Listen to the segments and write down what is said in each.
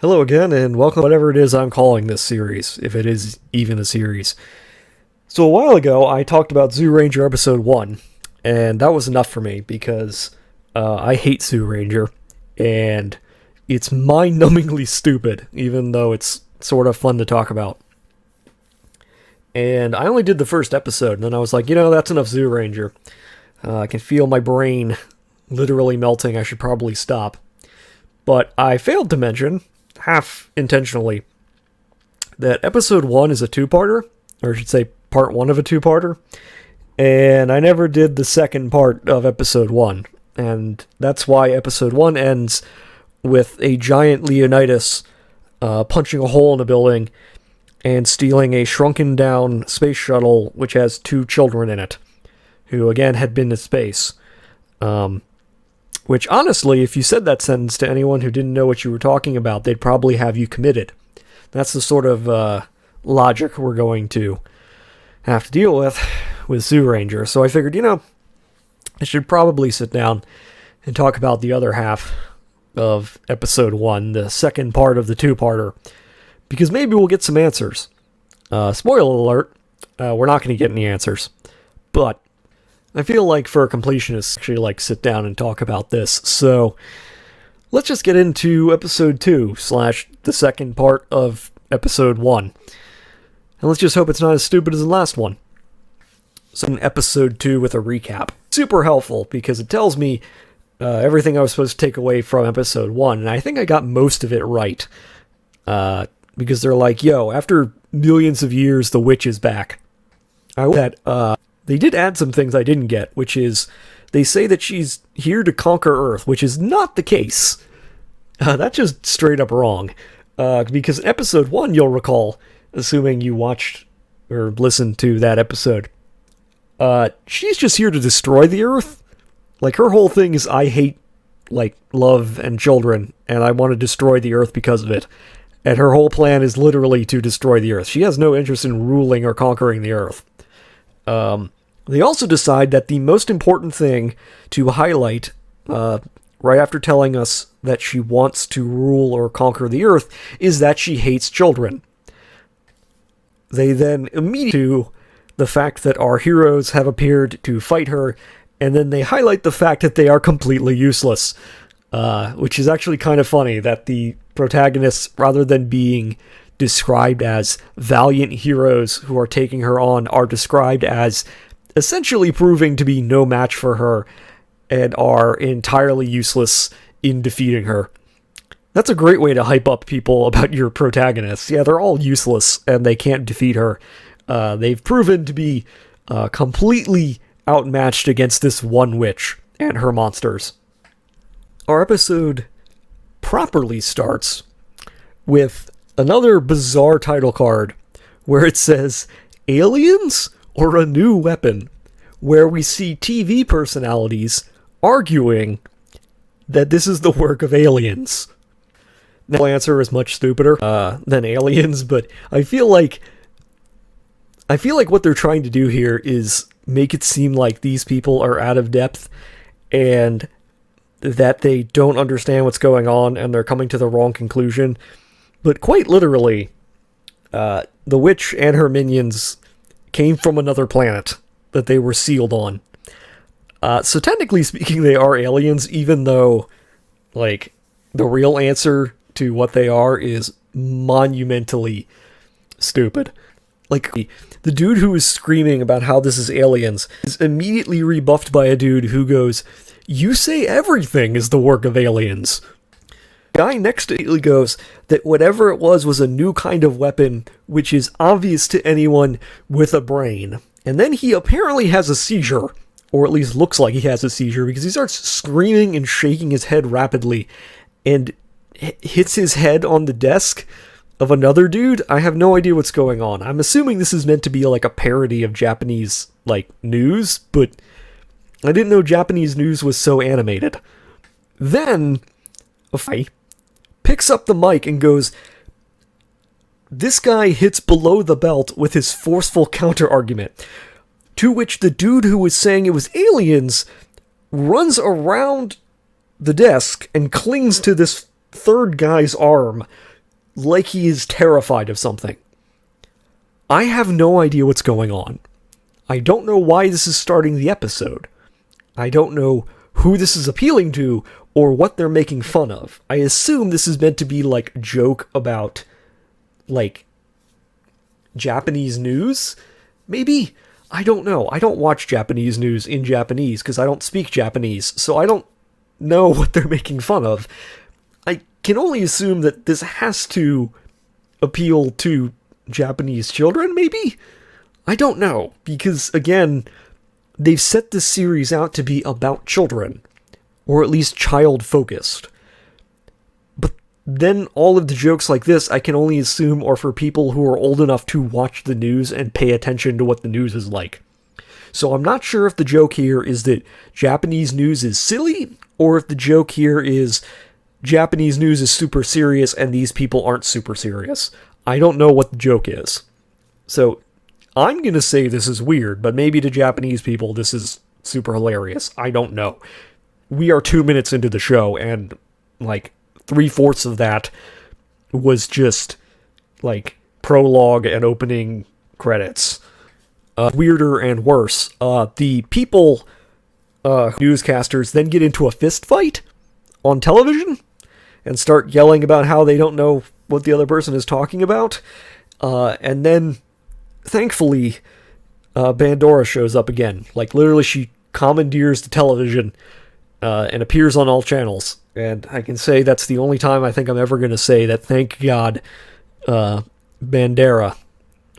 Hello again, and welcome to whatever it is I'm calling this series, if it is even a series. So a while ago, I talked about Zyuranger Episode 1, and that was enough for me, because I hate Zyuranger, and it's mind-numbingly stupid, even though it's sort of fun to talk about. And I only did the first episode, and then I was like, that's enough Zyuranger. I can feel my brain literally melting, I should probably stop. But I failed to mention, half intentionally, that episode 1 is a two-parter, or I should say part 1 of a two-parter, and I never did the second part of episode 1, and that's why episode 1 ends with a giant Leonidas punching a hole in a building and stealing a shrunken-down space shuttle which has 2 children in it, who again had been to space. Which, honestly, if you said that sentence to anyone who didn't know what you were talking about, they'd probably have you committed. That's the sort of logic we're going to have to deal with Zyuranger. So I figured, I should probably sit down and talk about the other half of episode 1, the second part of the two-parter, because maybe we'll get some answers. Spoiler alert, we're not going to get any answers, but I feel like for a completionist, actually sit down and talk about this. So let's just get into episode 2 / the second part of episode 1. And let's just hope it's not as stupid as the last one. So in episode 2 with a recap. Super helpful because it tells me everything I was supposed to take away from episode 1. And I think I got most of it right. Because they're like, after millions of years, the witch is back. They did add some things I didn't get, which is, they say that she's here to conquer Earth, which is not the case. That's just straight up wrong. Because in episode 1, you'll recall, assuming you watched or listened to that episode, she's just here to destroy the Earth. Her whole thing is, I hate, love and children, and I want to destroy the Earth because of it. And her whole plan is literally to destroy the Earth. She has no interest in ruling or conquering the Earth. They also decide that the most important thing to highlight, right after telling us that she wants to rule or conquer the Earth, is that she hates children. They then immediately to the fact that our heroes have appeared to fight her, and then they highlight the fact that they are completely useless, which is actually kind of funny, that the protagonists, rather than being described as valiant heroes who are taking her on, are described as essentially proving to be no match for her and are entirely useless in defeating her. That's a great way to hype up people about your protagonists. Yeah, they're all useless and they can't defeat her. They've proven to be completely outmatched against this one witch and her monsters. Our episode properly starts with another bizarre title card where it says, Aliens or a New Weapon, where we see TV personalities arguing that this is the work of aliens. Now, the answer is much stupider than aliens, but I feel like what they're trying to do here is make it seem like these people are out of depth and that they don't understand what's going on and they're coming to the wrong conclusion. But quite literally, the witch and her minions came from another planet that they were sealed on. So technically speaking, they are aliens, even though, the real answer to what they are is monumentally stupid. The dude who is screaming about how this is aliens is immediately rebuffed by a dude who goes, "You say everything is the work of aliens." The guy next to it goes that whatever it was a new kind of weapon, which is obvious to anyone with a brain. And then he apparently has a seizure, or at least looks like he has a seizure, because he starts screaming and shaking his head rapidly, and hits his head on the desk of another dude. I have no idea what's going on. I'm assuming this is meant to be a parody of Japanese, news, but I didn't know Japanese news was so animated. Then a guy picks up the mic and goes, this guy hits below the belt with his forceful counter-argument, to which the dude who was saying it was aliens runs around the desk and clings to this third guy's arm, like he is terrified of something. I have no idea what's going on. I don't know why this is starting the episode. I don't know who this is appealing to or what they're making fun of. I assume this is meant to be like a joke about, like, Japanese news? Maybe? I don't know. I don't watch Japanese news in Japanese because I don't speak Japanese, so I don't know what they're making fun of. I can only assume that this has to appeal to Japanese children, maybe? I don't know, because, again, they've set this series out to be about children, or at least child-focused. But then all of the jokes like this, I can only assume are for people who are old enough to watch the news and pay attention to what the news is like. So I'm not sure if the joke here is that Japanese news is silly, or if the joke here is Japanese news is super serious and these people aren't super serious. I don't know what the joke is. So I'm going to say this is weird, but maybe to Japanese people this is super hilarious. I don't know. We are 2 minutes into the show, and like 3/4 of that was just like prologue and opening credits. Weirder and worse. The people, newscasters, then get into a fist fight on television and start yelling about how they don't know what the other person is talking about. And then, thankfully, Bandora shows up again. Like, literally, she commandeers the television and appears on all channels. And I can say that's the only time I think I'm ever going to say that, thank God, Bandera,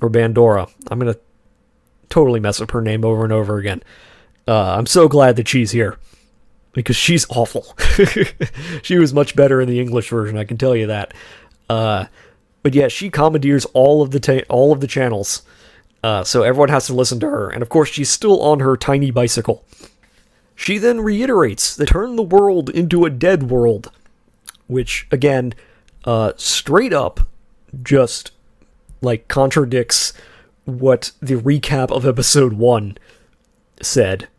or Bandora. I'm going to totally mess up her name over and over again. I'm so glad that she's here, because she's awful. She was much better in the English version, I can tell you that. But yeah, she commandeers all of the channels, so everyone has to listen to her. And of course, she's still on her tiny bicycle. She then reiterates that turn the world into a dead world, which again, straight up, just like contradicts what the recap of episode 1 said.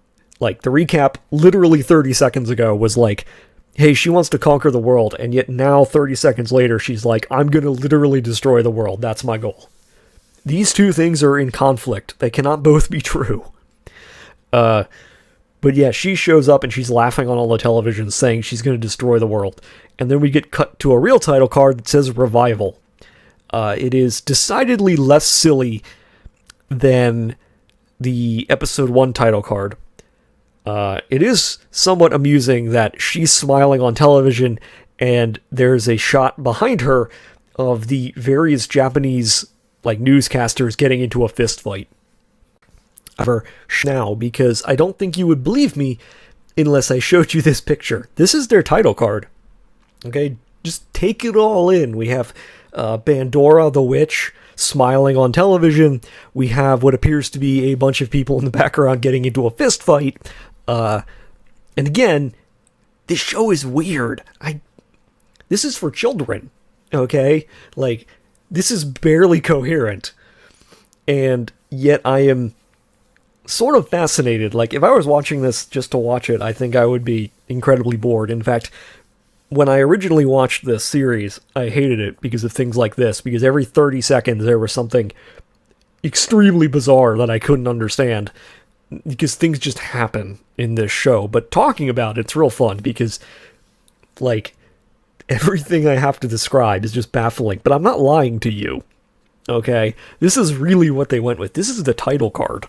Like, the recap literally 30 seconds ago was like, hey, she wants to conquer the world, and yet now 30 seconds later she's like, I'm gonna literally destroy the world, that's my goal. These two things are in conflict. They cannot both be true. But yeah, she shows up and she's laughing on all the television saying she's gonna destroy the world. And then we get cut to a real title card that says Revival. It is decidedly less silly than the episode 1 title card. It is somewhat amusing that she's smiling on television and there's a shot behind her of the various Japanese like newscasters getting into a fist fight. Now, because I don't think you would believe me unless I showed you this picture. This is their title card. Okay, just take it all in. We have Bandora the Witch smiling on television. We have what appears to be a bunch of people in the background getting into a fist fight. And again, this show is weird. This is for children, okay? Like, this is barely coherent. And yet I am sort of fascinated. Like, if I was watching this just to watch it, I think I would be incredibly bored. In fact, when I originally watched this series, I hated it because of things like this, because every 30 seconds there was something extremely bizarre that I couldn't understand, because things just happen in this show. But talking about it's real fun, because, like, everything I have to describe is just baffling. But I'm not lying to you, okay? This is really what they went with. This is the title card.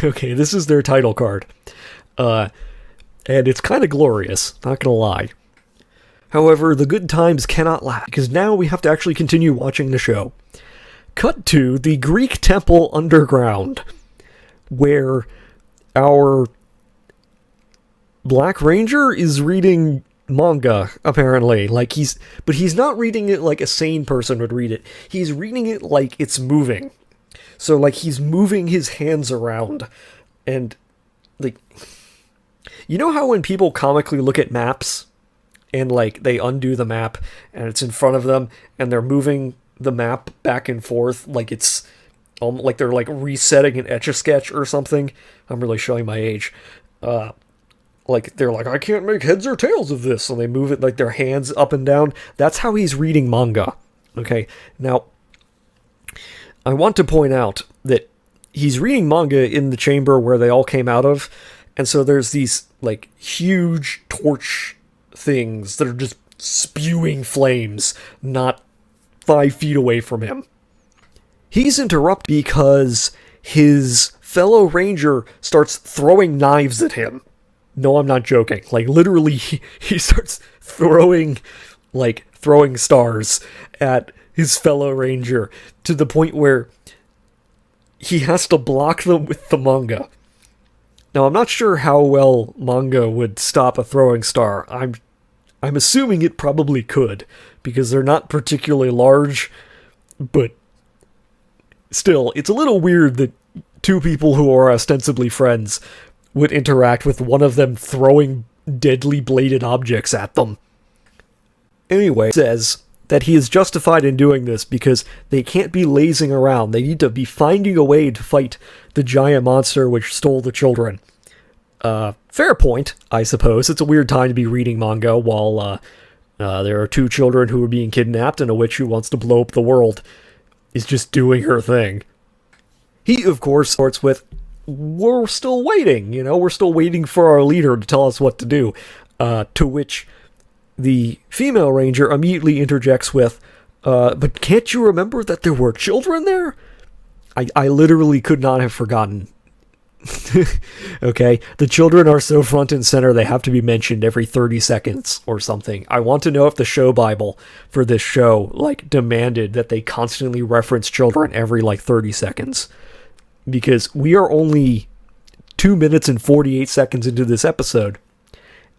Okay, this is their title card. And it's kind of glorious, not gonna lie. However, the good times cannot last, because now we have to actually continue watching the show. Cut to the Greek temple underground, where our Black Ranger is reading manga, apparently. But he's not reading it like a sane person would read it. He's reading it like it's moving. So, like, he's moving his hands around, and, like, you know how when people comically look at maps, and, like, they undo the map, and it's in front of them, and they're moving the map back and forth, like it's, like they're, like, resetting an Etch-a-Sketch or something? I'm really showing my age. Like, they're like, I can't make heads or tails of this, and they move it, like, their hands up and down. That's how he's reading manga. Okay, now, I want to point out that he's reading manga in the chamber where they all came out of, and so there's these, like, huge torch things that are just spewing flames not 5 feet away from him. He's interrupted because his fellow ranger starts throwing knives at him. No, I'm not joking. Like, literally, he starts throwing stars at his fellow ranger to the point where he has to block them with the manga. Now, I'm not sure how well manga would stop a throwing star. I'm assuming it probably could, because they're not particularly large, but still, it's a little weird that two people who are ostensibly friends would interact with one of them throwing deadly bladed objects at them. Anyway, it says that he is justified in doing this because they can't be lazing around. They need to be finding a way to fight the giant monster which stole the children. Fair point, I suppose. It's a weird time to be reading manga while there are two children who are being kidnapped and a witch who wants to blow up the world is just doing her thing. He, of course, starts with, we're still waiting, we're still waiting for our leader to tell us what to do. To which the female ranger immediately interjects with, but can't you remember that there were children there? I literally could not have forgotten. Okay, the children are so front and center they have to be mentioned every 30 seconds or something. I want to know if the show Bible for this show, demanded that they constantly reference children every, 30 seconds. Because we are only 2 minutes and 48 seconds into this episode,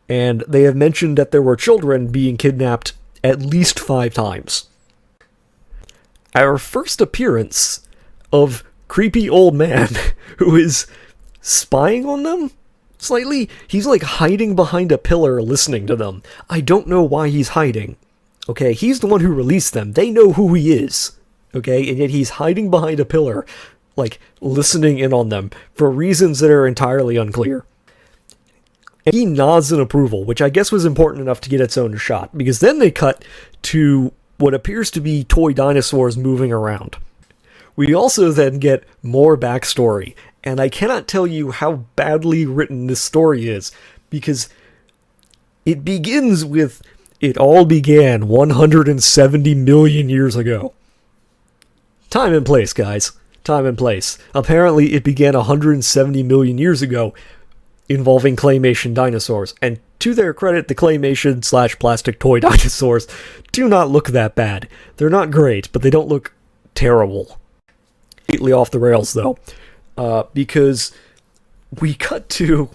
and they have mentioned that there were children being kidnapped at least 5 times. Our first appearance of creepy old man who is spying on them slightly. He's hiding behind a pillar listening to them. I don't know why he's hiding. Okay, he's the one who released them. They know who he is. Okay, and yet he's hiding behind a pillar, listening in on them for reasons that are entirely unclear. And he nods in approval, which I guess was important enough to get its own shot, because then they cut to what appears to be toy dinosaurs moving around. We also then get more backstory, and I cannot tell you how badly written this story is, because it begins with, it all began 170 million years ago. Time and place, guys. Time and place. Apparently, it began 170 million years ago, involving claymation dinosaurs. And to their credit, the claymation/plastic toy dinosaurs do not look that bad. They're not great, but they don't look terrible. Completely off the rails, though, because we cut to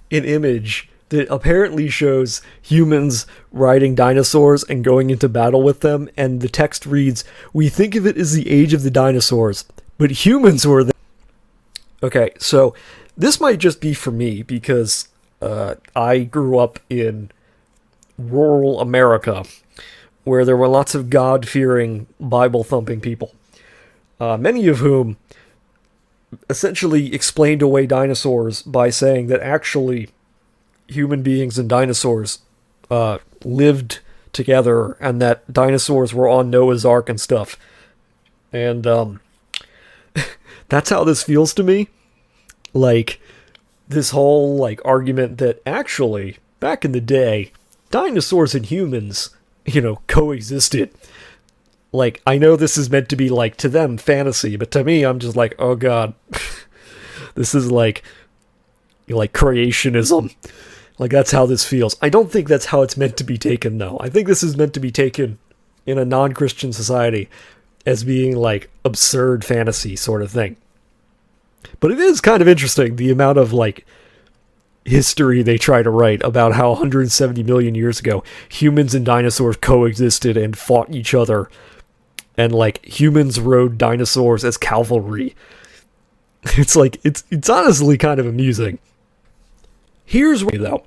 an image that apparently shows humans riding dinosaurs and going into battle with them, and the text reads, "We think of it as the age of the dinosaurs, but humans were there." Okay, so this might just be for me, because I grew up in rural America, where there were lots of God-fearing, Bible-thumping people, many of whom essentially explained away dinosaurs by saying that actually human beings and dinosaurs lived together, and that dinosaurs were on Noah's Ark and stuff. And that's how this feels to me. This whole argument that actually, back in the day, dinosaurs and humans, coexisted. I know this is meant to be, to them, fantasy, but to me, I'm just oh god. This is creationism. That's how this feels. I don't think that's how it's meant to be taken, though. I think this is meant to be taken in a non-Christian society as being, absurd fantasy sort of thing. But it is kind of interesting, the amount of, history they try to write about how 170 million years ago, humans and dinosaurs coexisted and fought each other. And, humans rode dinosaurs as cavalry. It's it's honestly kind of amusing. Here's where, though,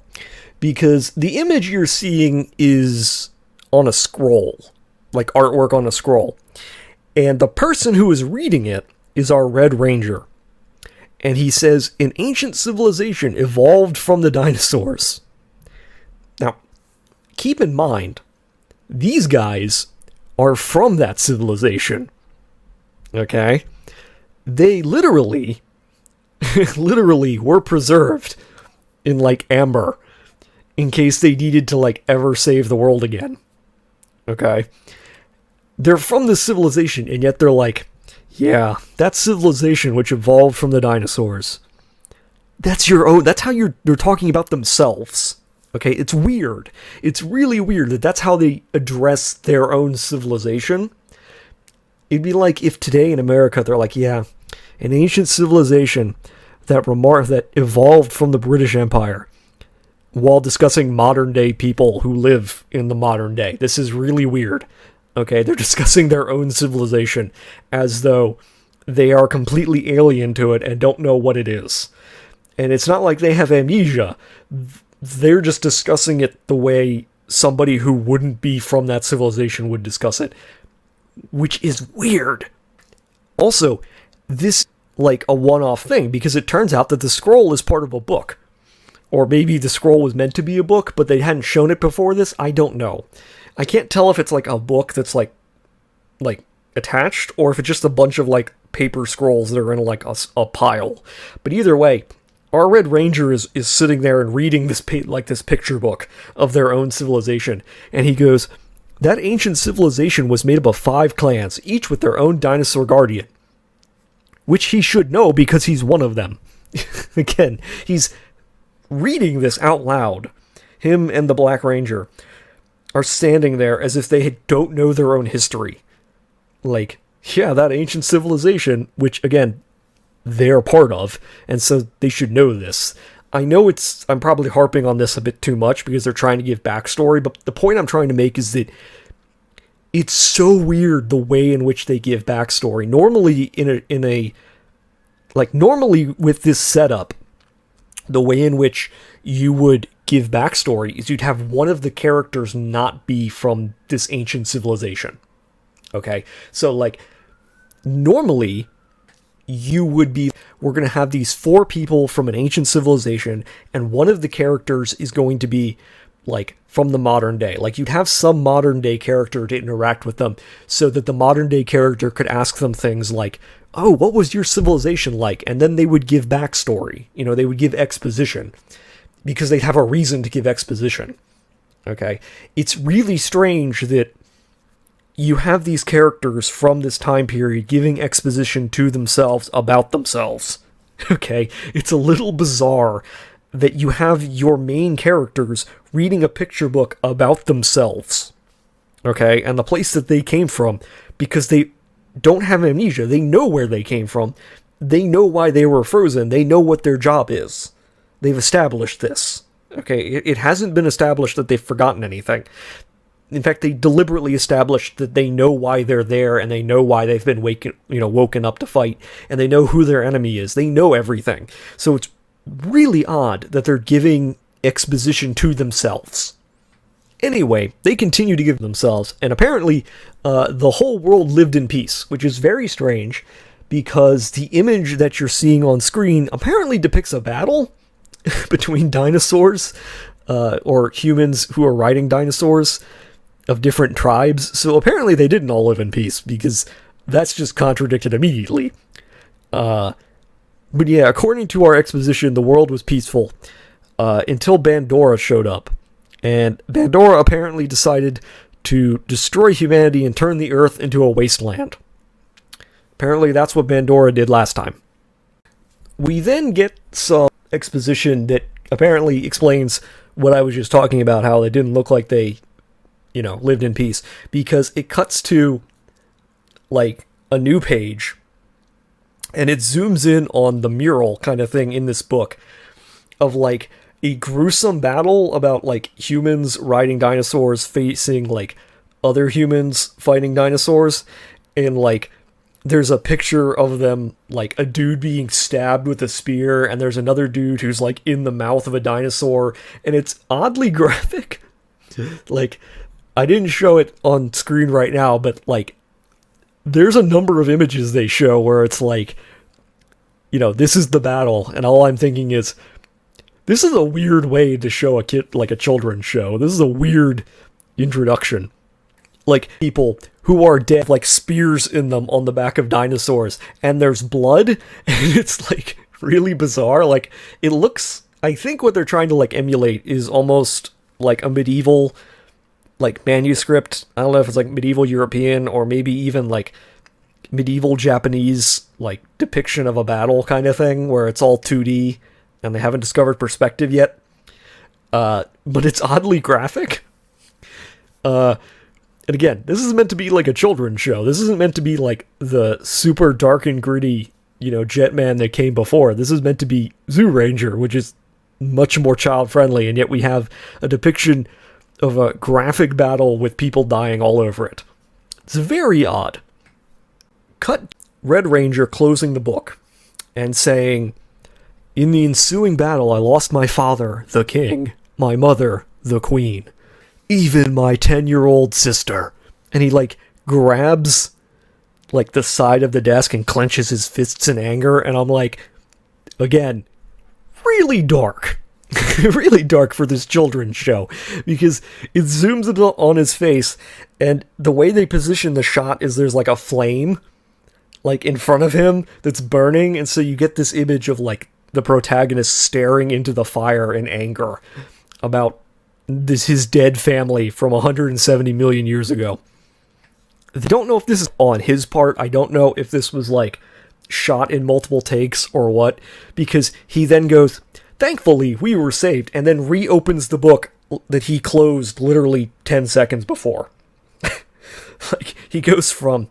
because the image you're seeing is on a scroll, artwork on a scroll. And the person who is reading it is our Red Ranger. And he says, an ancient civilization evolved from the dinosaurs. Now, keep in mind, these guys are from that civilization. Okay? They literally were preserved in, like, amber in case they needed to, like, ever save the world again. Okay? They're from this civilization, and yet they're like, yeah, that civilization which evolved from the dinosaurs. That's your own. That's how they're talking about themselves. Okay? It's weird. It's really weird that that's how they address their own civilization. It'd be like if today in America they're like, yeah, an ancient civilization that evolved from the British Empire, while discussing modern day people who live in the modern day. This is really weird. Okay, they're discussing their own civilization as though they are completely alien to it and don't know what it is. And it's not like they have amnesia. They're just discussing it the way somebody who wouldn't be from that civilization would discuss it, which is weird. Also, this like a one-off thing, because it turns out that the scroll is part of a book. Or maybe the scroll was meant to be a book, but they hadn't shown it before this. I don't know. I can't tell if it's like a book that's like attached, or if it's just a bunch of like paper scrolls that are in like a pile. But either way, our Red Ranger is sitting there and reading this this picture book of their own civilization, and he goes, that ancient civilization was made up of 5 clans, each with their own dinosaur guardian. Which he should know because he's one of them. Again, he's reading this out loud. Him and the Black Ranger are standing there as if they don't know their own history. Like, yeah, that ancient civilization, which, again, they're part of, and so they should know this. I know I'm probably harping on this a bit too much because they're trying to give backstory, but the point I'm trying to make is that it's so weird the way in which they give backstory. Normally, normally with this setup, the way in which you would give backstory is you'd have one of the characters not be from this ancient civilization. Okay? So, like, normally, we're going to have these 4 people from an ancient civilization, and one of the characters is going to be, like, from the modern day. Like, you'd have some modern day character to interact with them so that the modern day character could ask them things like, oh, what was your civilization like? And then they would give backstory. You know, they would give exposition because they'd have a reason to give exposition. Okay? It's really strange that you have these characters from this time period giving exposition to themselves about themselves. Okay? It's a little bizarre that you have your main characters reading a picture book about themselves. Okay? And the place that they came from, because they don't have amnesia. They know where they came from. They know why they were frozen. They know what their job is. They've established this. Okay? It hasn't been established that they've forgotten anything. In fact, they deliberately established that they know why they're there, and they know why they've been woken up to fight, and they know who their enemy is. They know everything. So it's really odd that they're giving exposition to themselves. Anyway, they continue to give themselves, and apparently the whole world lived in peace, which is very strange, because the image that you're seeing on screen apparently depicts a battle between dinosaurs, or humans who are riding dinosaurs of different tribes. So apparently they didn't all live in peace, because that's just contradicted immediately. But yeah, according to our exposition, the world was peaceful until Bandora showed up. And Bandora apparently decided to destroy humanity and turn the Earth into a wasteland. Apparently that's what Bandora did last time. We then get some exposition that apparently explains what I was just talking about, how it didn't look like they, lived in peace. Because it cuts to, like, a new page, and it zooms in on the mural kind of thing in this book of, like, a gruesome battle about, like, humans riding dinosaurs facing, like, other humans fighting dinosaurs. And, like, there's a picture of them, like, a dude being stabbed with a spear, and there's another dude who's, like, in the mouth of a dinosaur, and it's oddly graphic. Like, I didn't show it on screen right now, but, like, there's a number of images they show where it's like, this is the battle, and all I'm thinking is, this is a weird way to show a kid, like a children's show. This is a weird introduction. like people who are dead, like spears in them on the back of dinosaurs, and there's blood, and it's like really bizarre. Like, it looks, I think what they're trying to like emulate is almost like a medieval like manuscript. I don't know if it's like medieval European or maybe even like medieval Japanese like depiction of a battle kind of thing, where it's all 2D and they haven't discovered perspective yet. But it's oddly graphic. And again, this is meant to be like a children's show. This isn't meant to be like the super dark and gritty, you know, Jetman that came before. This is meant to be Zyuranger, which is much more child-friendly, and yet we have a depiction of a graphic battle with people dying all over it. It's very odd. Cut Red Ranger closing the book and saying, "In the ensuing battle, I lost my father, the king, my mother, the queen, even my 10-year-old sister." And he, like, grabs, like, the side of the desk and clenches his fists in anger, and I'm like, again, really dark. Really dark for this children's show, because it zooms on his face, and the way they position the shot is there's, like, a flame, like, in front of him that's burning, and so you get this image of, like, the protagonist staring into the fire in anger about his dead family from 170 million years ago. I don't know if this is on his part. I don't know if this was, like, shot in multiple takes or what, because he then goes, "Thankfully, we were saved," and then reopens the book that he closed literally 10 seconds before. Like, he goes from,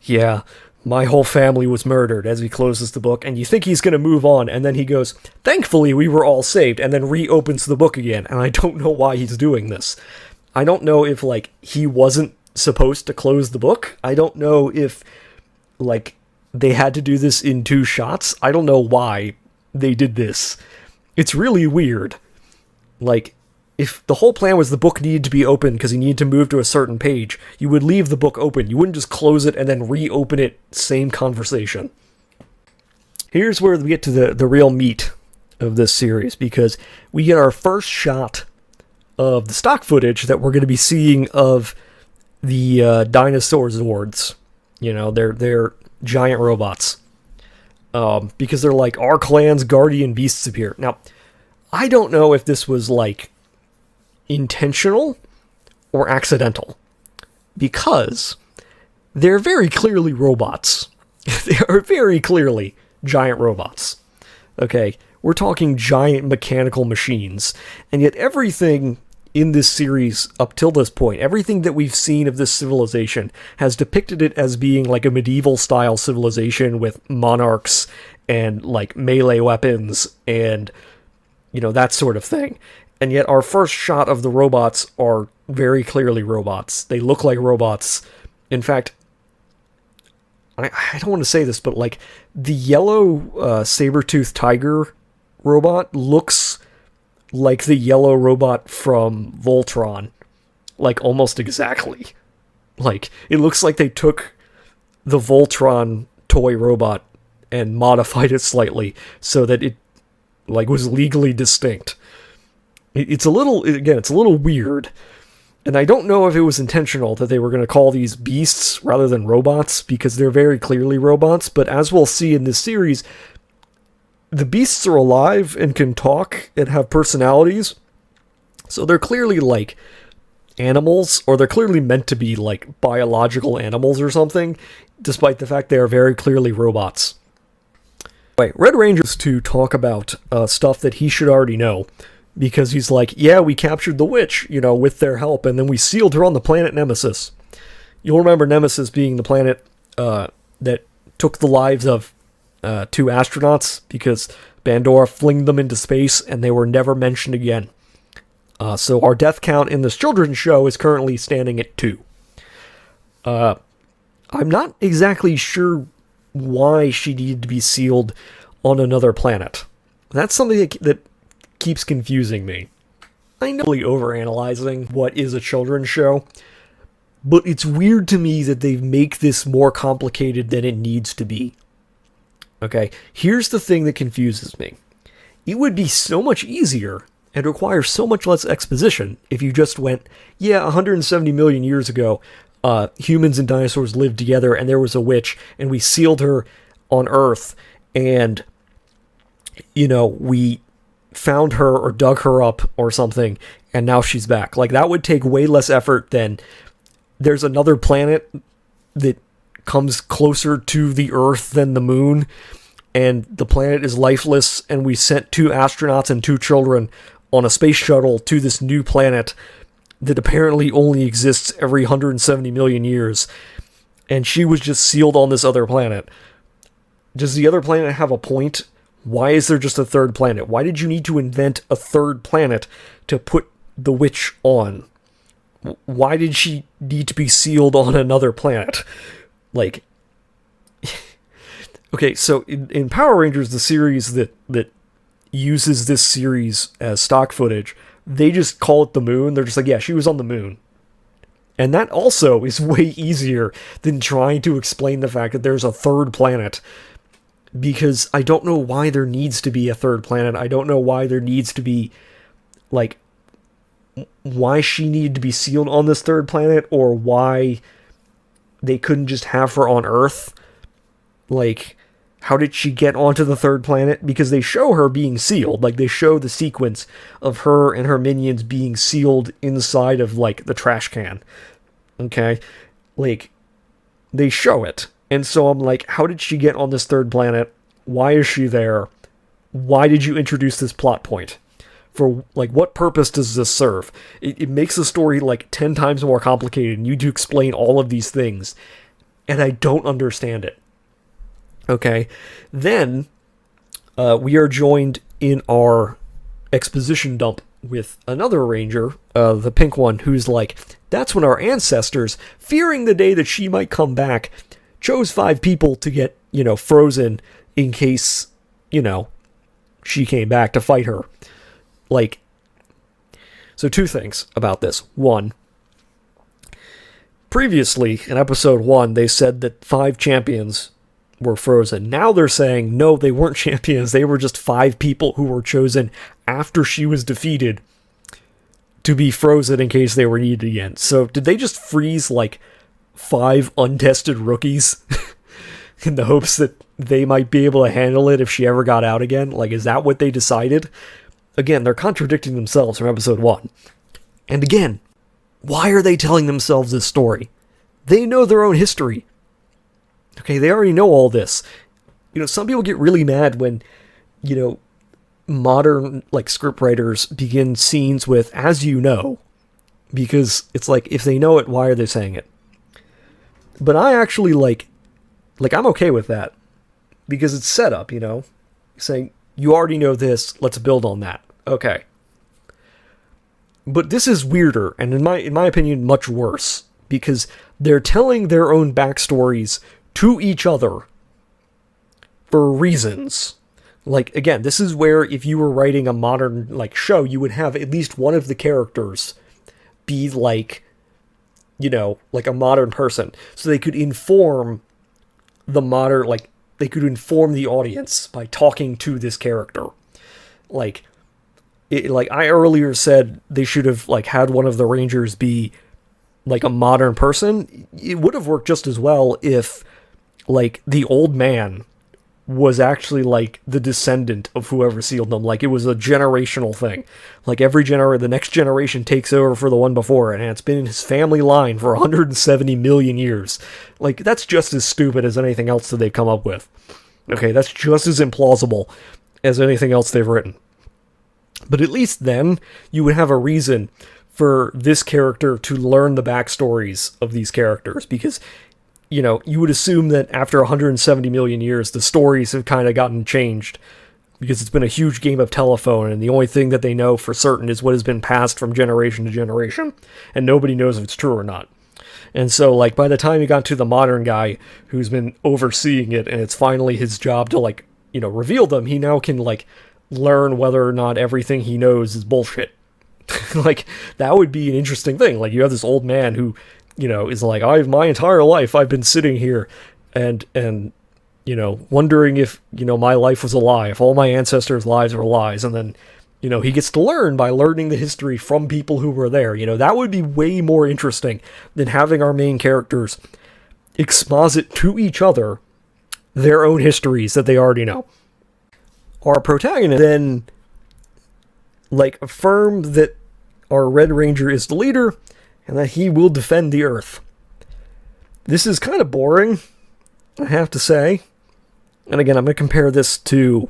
"Yeah, my whole family was murdered," as he closes the book, and you think he's going to move on, and then he goes, "Thankfully, we were all saved," and then reopens the book again, and I don't know why he's doing this. I don't know if, like, he wasn't supposed to close the book. I don't know if, like, they had to do this in 2 shots. I don't know why they did this. It's really weird. Like, if the whole plan was the book needed to be open because he needed to move to a certain page, you would leave the book open. You wouldn't just close it and then reopen it, same conversation. Here's where we get to the real meat of this series, because we get our first shot of the stock footage that we're going to be seeing of the dinosaur Zords. You know, they're giant robots. Because they're like, "Our clan's guardian beasts appear." Now, I don't know if this was, like, intentional or accidental, because they're very clearly robots. They are very clearly giant robots. Okay, we're talking giant mechanical machines, and yet everything in this series up till this point, everything that we've seen of this civilization has depicted it as being like a medieval style civilization with monarchs and like melee weapons and, you know, that sort of thing. And yet our first shot of the robots are very clearly robots. They look like robots. In fact, I don't want to say this, but like the yellow saber-toothed tiger robot looks like the yellow robot from Voltron. Like, almost exactly. Like, it looks like they took the Voltron toy robot and modified it slightly so that it, like, was legally distinct. It's a little weird. And I don't know if it was intentional that they were going to call these beasts rather than robots, because they're very clearly robots, but as we'll see in this series, the beasts are alive and can talk and have personalities, so they're clearly, like, animals, or they're clearly meant to be, like, biological animals or something, despite the fact they are very clearly robots. Anyway, Red Ranger's to talk about stuff that he should already know, because he's like, "Yeah, we captured the witch, you know, with their help, and then we sealed her on the planet Nemesis." You'll remember Nemesis being the planet that took the lives of 2 astronauts, because Bandora flinged them into space and they were never mentioned again. So our death count in this children's show is currently standing at 2. I'm not exactly sure why she needed to be sealed on another planet. That's something that keeps confusing me. I know I'm really overanalyzing what is a children's show, but it's weird to me that they make this more complicated than it needs to be. Okay, here's the thing that confuses me. It would be so much easier and require so much less exposition if you just went, "Yeah, 170 million years ago, humans and dinosaurs lived together, and there was a witch, and we sealed her on Earth, and, we found her or dug her up or something, and now she's back. Like, that would take way less effort than there's another planet that comes closer to the Earth than the moon, and the planet is lifeless, and we sent 2 astronauts and 2 children on a space shuttle to this new planet that apparently only exists every 170 million years, and she was just sealed on this other planet. Does the other planet have a point? Why is there just a third planet? Why did you need to invent a third planet to put the witch on? Why did she need to be sealed on another planet? Like, okay, so in Power Rangers, the series that uses this series as stock footage, they just call it the moon. They're just like, yeah, she was on the moon. And that also is way easier than trying to explain the fact that there's a third planet. Because I don't know why there needs to be a third planet. I don't know why there needs to be, like, why she needed to be sealed on this third planet, or why they couldn't just have her on Earth. Like, how did she get onto the third planet? Because they show her being sealed. Like, they show the sequence of her and her minions being sealed inside of, like, the trash can. Okay? Like, they show it. And so I'm like, how did she get on this third planet? Why is she there? Why did you introduce this plot point? For, like, what purpose does this serve? It makes the story, like, 10 times more complicated, and you do explain all of these things. And I don't understand it. Okay? Then, we are joined in our exposition dump with another ranger, the pink one, who's like, that's when our ancestors, fearing the day that she might come back, chose 5 people to get, frozen in case, she came back to fight her. Like, so 2 things about this. 1, previously, in episode 1, they said that 5 champions were frozen. Now they're saying, no, they weren't champions. They were just 5 people who were chosen after she was defeated to be frozen in case they were needed again. So did they just freeze, like, 5 untested rookies in the hopes that they might be able to handle it if she ever got out again? Like, is that what they decided? Again, they're contradicting themselves from episode 1. And again, why are they telling themselves this story? They know their own history. Okay, they already know all this. Some people get really mad when, modern, like, scriptwriters begin scenes with, as you know, because it's like, if they know it, why are they saying it? But I actually, like, I'm okay with that, because it's set up, saying, you already know this, let's build on that. Okay. But this is weirder, and in my opinion, much worse, because they're telling their own backstories to each other for reasons. Like, again, this is where if you were writing a modern, like, show, you would have at least one of the characters be like, like a modern person. So they could inform the modern, like, they could inform the audience by talking to this character. Like, I earlier said they should have, like, had one of the Rangers be, like, a modern person. It would have worked just as well if, like, the old man was actually, like, the descendant of whoever sealed them. Like, it was a generational thing. Like, the next generation takes over for the one before, and it's been in his family line for 170 million years. Like, that's just as stupid as anything else that they've come up with. Okay, that's just as implausible as anything else they've written. But at least then, you would have a reason for this character to learn the backstories of these characters, because you would assume that after 170 million years, the stories have kind of gotten changed, because it's been a huge game of telephone, and the only thing that they know for certain is what has been passed from generation to generation, and nobody knows if it's true or not. And so, like, by the time you got to the modern guy who's been overseeing it, and it's finally his job to, like, reveal them, he now can, like, learn whether or not everything he knows is bullshit. Like, that would be an interesting thing. Like, you have this old man who, is like, my entire life I've been sitting here and wondering if, my life was a lie, if all my ancestors' lives were lies, and then, he gets to learn by learning the history from people who were there. That would be way more interesting than having our main characters exposit to each other their own histories that they already know. Our protagonist then, affirm that our Red Ranger is the leader and that he will defend the Earth. This is kind of boring, I have to say. And again, I'm going to compare this to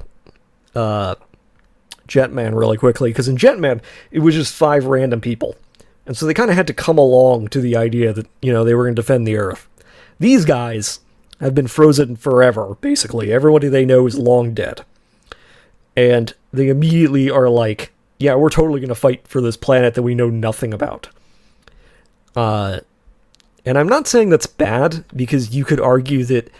Jetman really quickly, because in Jetman, it was just 5 random people. And so they kind of had to come along to the idea that, they were going to defend the Earth. These guys have been frozen forever, basically. Everybody they know is long dead. And they immediately are like, yeah, we're totally going to fight for this planet that we know nothing about. And I'm not saying that's bad, because you could argue that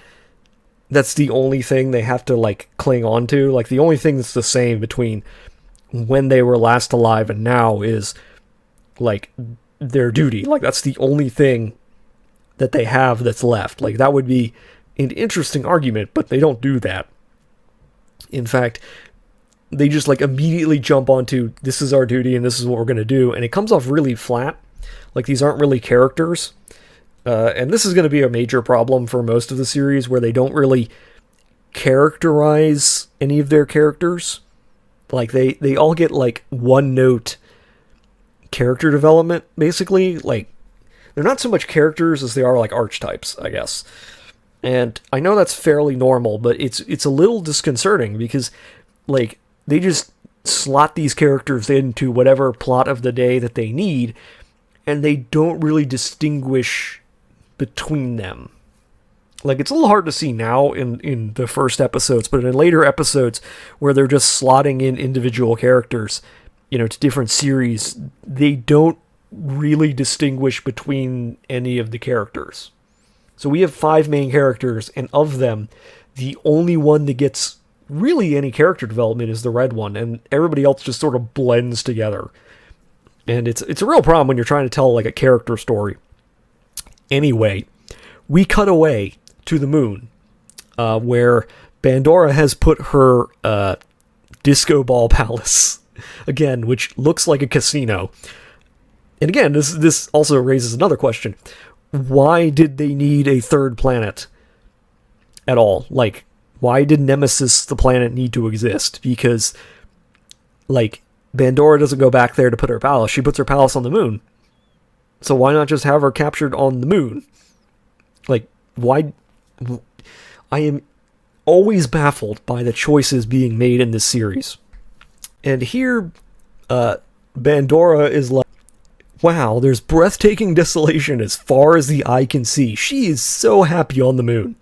that's the only thing they have to, cling on to. The only thing that's the same between when they were last alive and now is, their duty. That's the only thing that they have that's left. That would be an interesting argument, but they don't do that. In fact, they just, immediately jump onto, this is our duty and this is what we're going to do, and it comes off really flat. These aren't really characters. And this is going to be a major problem for most of the series, where they don't really characterize any of their characters. They all get, one-note character development, basically. They're not so much characters as they are, archetypes, I guess. And I know that's fairly normal, but it's a little disconcerting, because, they just slot these characters into whatever plot of the day that they need, and they don't really distinguish between them. It's a little hard to see now in the first episodes, but in later episodes where they're just slotting in individual characters, to different series, they don't really distinguish between any of the characters. So we have 5 main characters, and of them, the only one that gets really any character development is the red one, and everybody else just sort of blends together. And it's a real problem when you're trying to tell a character story. Anyway, we cut away to the moon, where Bandora has put her disco ball palace, again, which looks like a casino. And again, this also raises another question. Why did they need a 3rd planet at all? Why did Nemesis, the planet, need to exist? Because, Bandora doesn't go back there to put her palace. She puts her palace on the moon. So why not just have her captured on the moon? Why? I am always baffled by the choices being made in this series. And here, Bandora is like, wow, there's breathtaking desolation as far as the eye can see. She is so happy on the moon.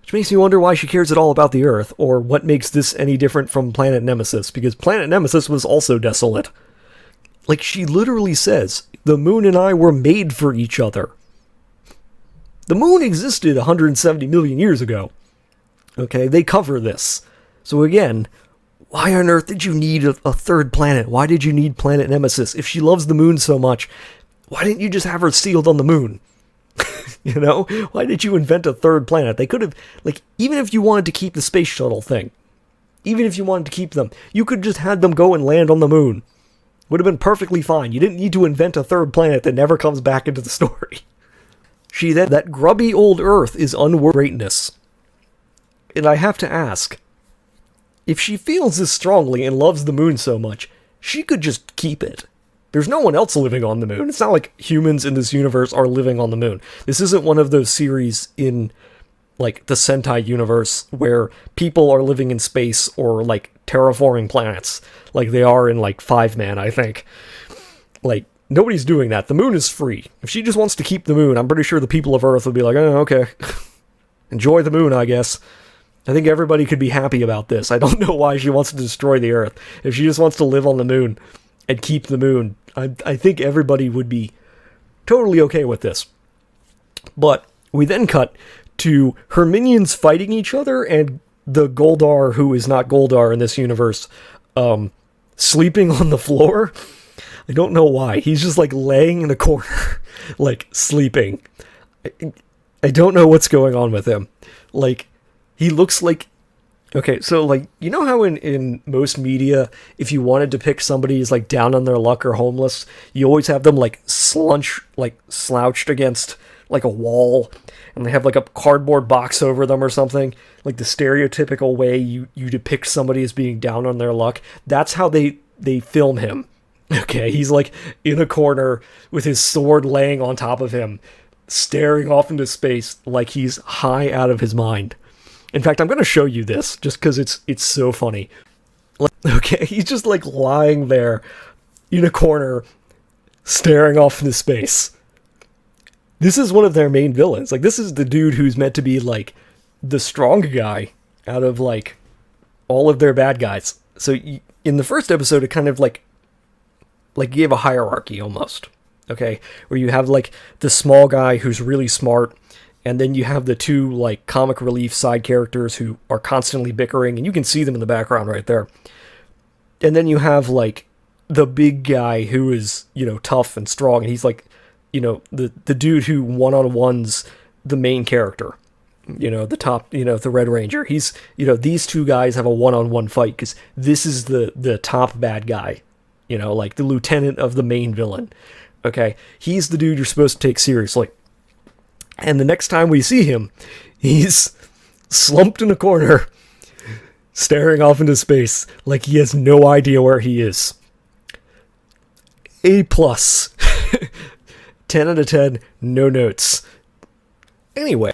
Which makes me wonder why she cares at all about the Earth, or what makes this any different from Planet Nemesis, because Planet Nemesis was also desolate. She literally says, the moon and I were made for each other. The moon existed 170 million years ago. Okay, they cover this. So again, why on earth did you need a 3rd planet? Why did you need Planet Nemesis? If she loves the moon so much, why didn't you just have her sealed on the moon? Why did you invent a 3rd planet? They could have, even if you wanted to keep the space shuttle thing, even if you wanted to keep them, you could just had them go and land on the moon. Would have been perfectly fine. You didn't need to invent a 3rd planet that never comes back into the story. That grubby old Earth is unworthy of greatness. And I have to ask, if she feels this strongly and loves the moon so much, she could just keep it. There's no one else living on the moon. It's not like humans in this universe are living on the moon. This isn't one of those series in, the Sentai universe where people are living in space or, terraforming planets, like they are in, 5-Man, I think. Nobody's doing that. The moon is free. If she just wants to keep the moon, I'm pretty sure the people of Earth would be like, oh, okay. Enjoy the moon, I guess. I think everybody could be happy about this. I don't know why she wants to destroy the Earth. If she just wants to live on the moon and keep the moon, I think everybody would be totally okay with this. But we then cut to her minions fighting each other, and the Goldar, who is not Goldar in this universe, sleeping on the floor. I don't know why. He's just laying in a corner, sleeping. I don't know what's going on with him. He looks like Okay, so like you know how in most media, if you want to depict somebody as like down on their luck or homeless, you always have them like slouched against like a wall, and they have like a cardboard box over them or something, like the stereotypical way you depict somebody as being down on their luck. That's how they film him. Okay, he's like in a corner with his sword laying on top of him, staring off into space like he's high out of his mind. In fact, I'm going to show you this just because it's so funny. Okay, he's just like lying there in a corner, staring off into space. This is one of their main villains. Like, this is the dude who's meant to be like the strong guy out of like all of their bad guys. So in the first episode, it kind of like gave a hierarchy almost. Okay, where you have like the small guy who's really smart. And then you have the two, like, comic relief side characters who are constantly bickering, and you can see them in the background right there. And then you have, like, the big guy who is, you know, tough and strong, and he's, like, you know, the dude who one-on-one's the main character. You know, the top, you know, the Red Ranger. He's, you know, these two guys have a one-on-one fight, because this is the top bad guy. You know, like, the lieutenant of the main villain. Okay? He's the dude you're supposed to take seriously. And the next time we see him, he's slumped in a corner, staring off into space like he has no idea where he is. A+. 10 out of 10, no notes. Anyway,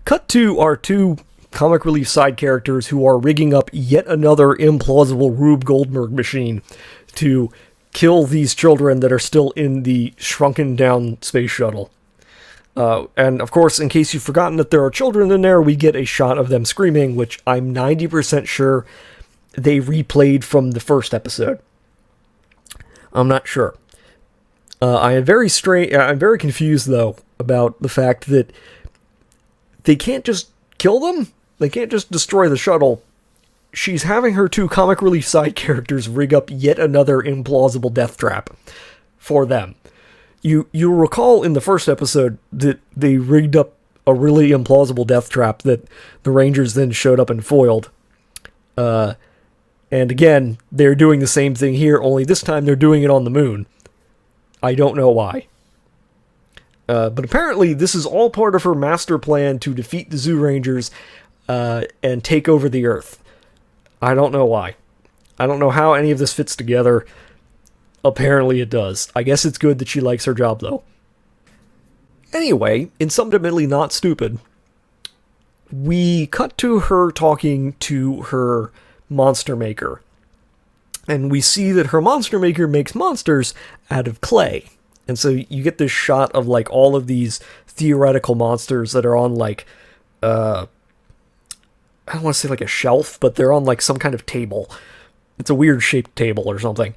cut to our two comic relief side characters who are rigging up yet another implausible Rube Goldberg machine to kill these children that are still in the shrunken down space shuttle. And of course, in case you've forgotten that there are children in there, we get a shot of them screaming, which I'm 90% sure they replayed from the first episode. I'm not sure. I'm very confused though about the fact that they can't just kill them. They can't just destroy the shuttle. She's having her two comic relief side characters rig up yet another implausible death trap for them. You'll recall in the first episode that they rigged up a really implausible death trap that the Rangers then showed up and foiled. And again, they're doing the same thing here, only this time they're doing it on the moon. I don't know why. But apparently this is all part of her master plan to defeat the Zyurangers and take over the Earth. I don't know why. I don't know how any of this fits together. Apparently it does. I guess it's good that she likes her job, though. Anyway, in something admittedly not stupid, we cut to her talking to her monster maker. And we see that her monster maker makes monsters out of clay. And so you get this shot of, like, all of these theoretical monsters that are on, like, I don't want to say, like, a shelf, but they're on, like, some kind of table. It's a weird-shaped table or something.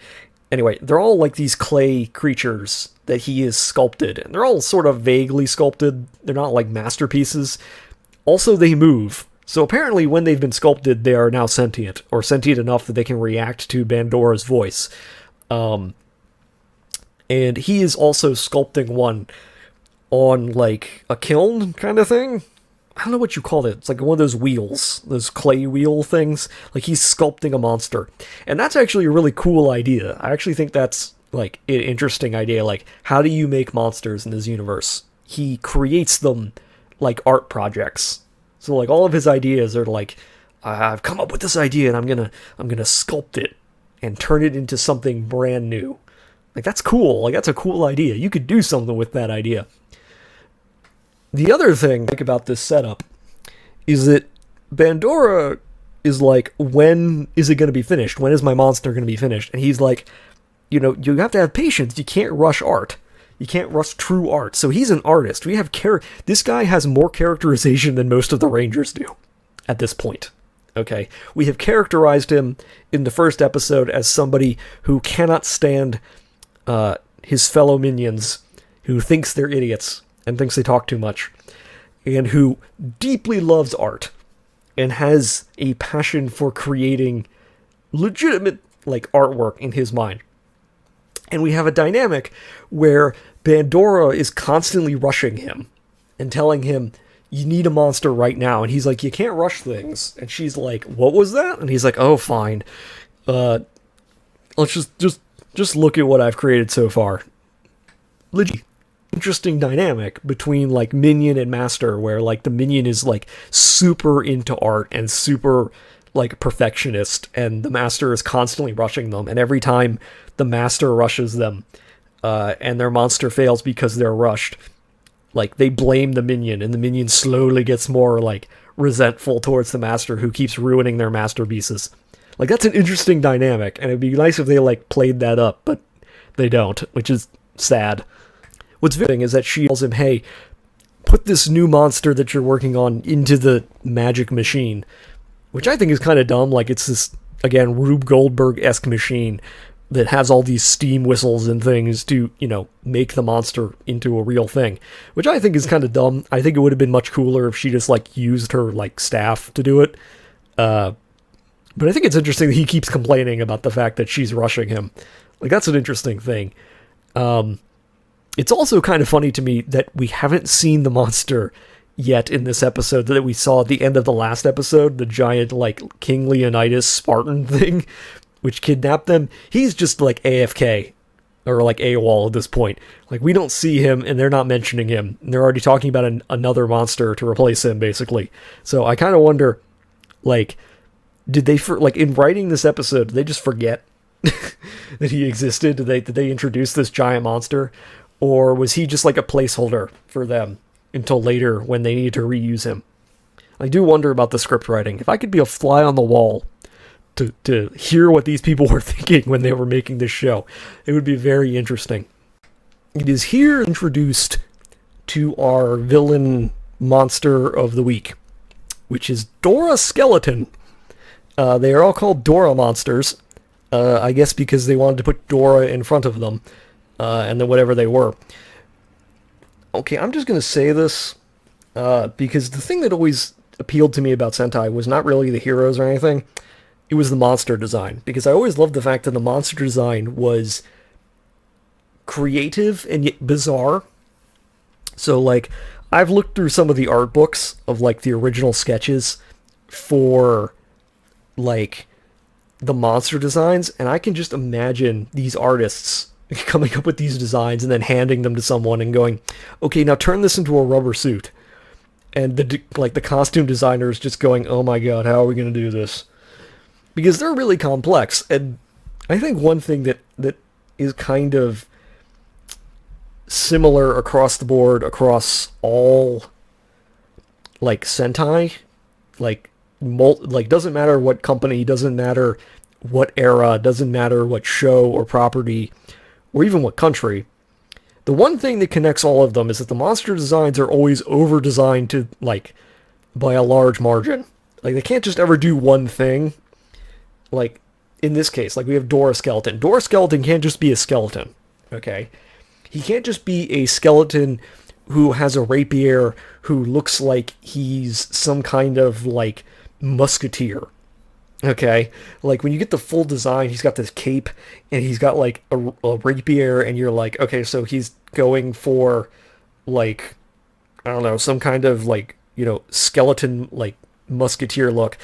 Anyway, they're all like these clay creatures that he has sculpted, and they're all sort of vaguely sculpted. They're not like masterpieces. Also, they move. So apparently when they've been sculpted, they are now sentient, or sentient enough that they can react to Bandora's voice. And he is also sculpting one on like a kiln kind of thing. I don't know what you call it. It's like one of those wheels, those clay wheel things. Like he's sculpting a monster. And that's actually a really cool idea. I actually think that's like an interesting idea. Like, how do you make monsters in this universe? He creates them like art projects. So like all of his ideas are like, I've come up with this idea and I'm gonna sculpt it and turn it into something brand new. Like that's cool. Like that's a cool idea. You could do something with that idea. The other thing I think about this setup is that Bandora is like, when is it going to be finished? When is my monster going to be finished? And he's like, you know, you have to have patience. You can't rush art. You can't rush true art. So he's an artist. We have this guy has more characterization than most of the Rangers do at this point. Okay, we have characterized him in the first episode as somebody who cannot stand his fellow minions, who thinks they're idiots and thinks they talk too much, and who deeply loves art and has a passion for creating legitimate like artwork in his mind. And we have a dynamic where Bandora is constantly rushing him and telling him, you need a monster right now. And he's like, you can't rush things. And she's like, what was that? And he's like, oh, fine. Let's just look at what I've created so far. Legit. Interesting dynamic between like minion and master, where like the minion is like super into art and super like perfectionist, and the master is constantly rushing them, and every time the master rushes them and their monster fails because they're rushed, like they blame the minion, and the minion slowly gets more like resentful towards the master who keeps ruining their masterpieces. Like that's an interesting dynamic, and it'd be nice if they like played that up, but they don't, which is sad. What's interesting is that she tells him, hey, put this new monster that you're working on into the magic machine, which I think is kind of dumb. Like, it's this, again, Rube Goldberg-esque machine that has all these steam whistles and things to, you know, make the monster into a real thing, which I think is kind of dumb. I think it would have been much cooler if she just, like, used her, like, staff to do it. But I think it's interesting that he keeps complaining about the fact that she's rushing him. Like, that's an interesting thing. It's also kind of funny to me that we haven't seen the monster yet in this episode that we saw at the end of the last episode, the giant, like, King Leonidas Spartan thing, which kidnapped them. He's just, like, AFK, or, like, AWOL at this point. Like, we don't see him, and they're not mentioning him. And they're already talking about another monster to replace him, basically. So I kind of wonder, like, did they, like, in writing this episode, did they just forget that he existed? Did they introduce this giant monster? Or was he just like a placeholder for them until later when they need to reuse him? I do wonder about the script writing. If I could be a fly on the wall to hear what these people were thinking when they were making this show, it would be very interesting. It is here introduced to our villain monster of the week, which is Dora Skeleton. They are all called Dora monsters, I guess because they wanted to put Dora in front of them. And then whatever they were. Okay, I'm just going to say this, because the thing that always appealed to me about Sentai was not really the heroes or anything, it was the monster design. Because I always loved the fact that the monster design was creative and yet bizarre. So, like, I've looked through some of the art books of, like, the original sketches for, like, the monster designs, and I can just imagine these artists coming up with these designs and then handing them to someone and going, okay, now turn this into a rubber suit. And the costume designer is just going, oh my god, how are we going to do this? Because they're really complex. And I think one thing that is kind of similar across the board, across all, like, Sentai, like doesn't matter what company, doesn't matter what era, doesn't matter what show or property, or even what country, the one thing that connects all of them is that the monster designs are always over-designed to, like, by a large margin. Like, they can't just ever do one thing. Like, in this case, like, we have Dora Skeleton. Dora Skeleton can't just be a skeleton, okay? He can't just be a skeleton who has a rapier, who looks like he's some kind of, like, musketeer. Okay, like when you get the full design, he's got this cape and he's got like a rapier, and you're like, okay, so he's going for, like, I don't know, some kind of, like, you know, skeleton, like, musketeer look.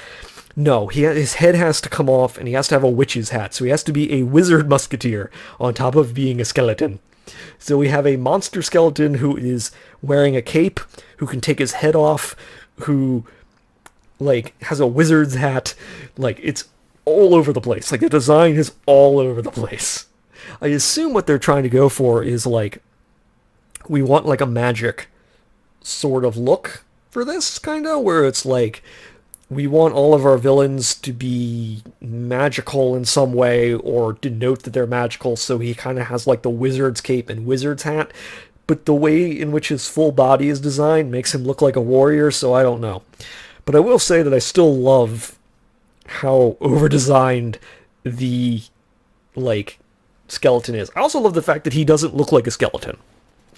No, his head has to come off, and he has to have a witch's hat, so he has to be a wizard musketeer on top of being a skeleton. So we have a monster skeleton who is wearing a cape, who can take his head off, who, like, has a wizard's hat. Like, it's all over the place. Like, the design is all over the place. I assume what they're trying to go for is, like, we want, like, a magic sort of look for this, kind of, where it's, like, we want all of our villains to be magical in some way, or denote that they're magical, so he kind of has, like, the wizard's cape and wizard's hat, but the way in which his full body is designed makes him look like a warrior, so I don't know. But I will say that I still love how over-designed the, like, skeleton is. I also love the fact that he doesn't look like a skeleton.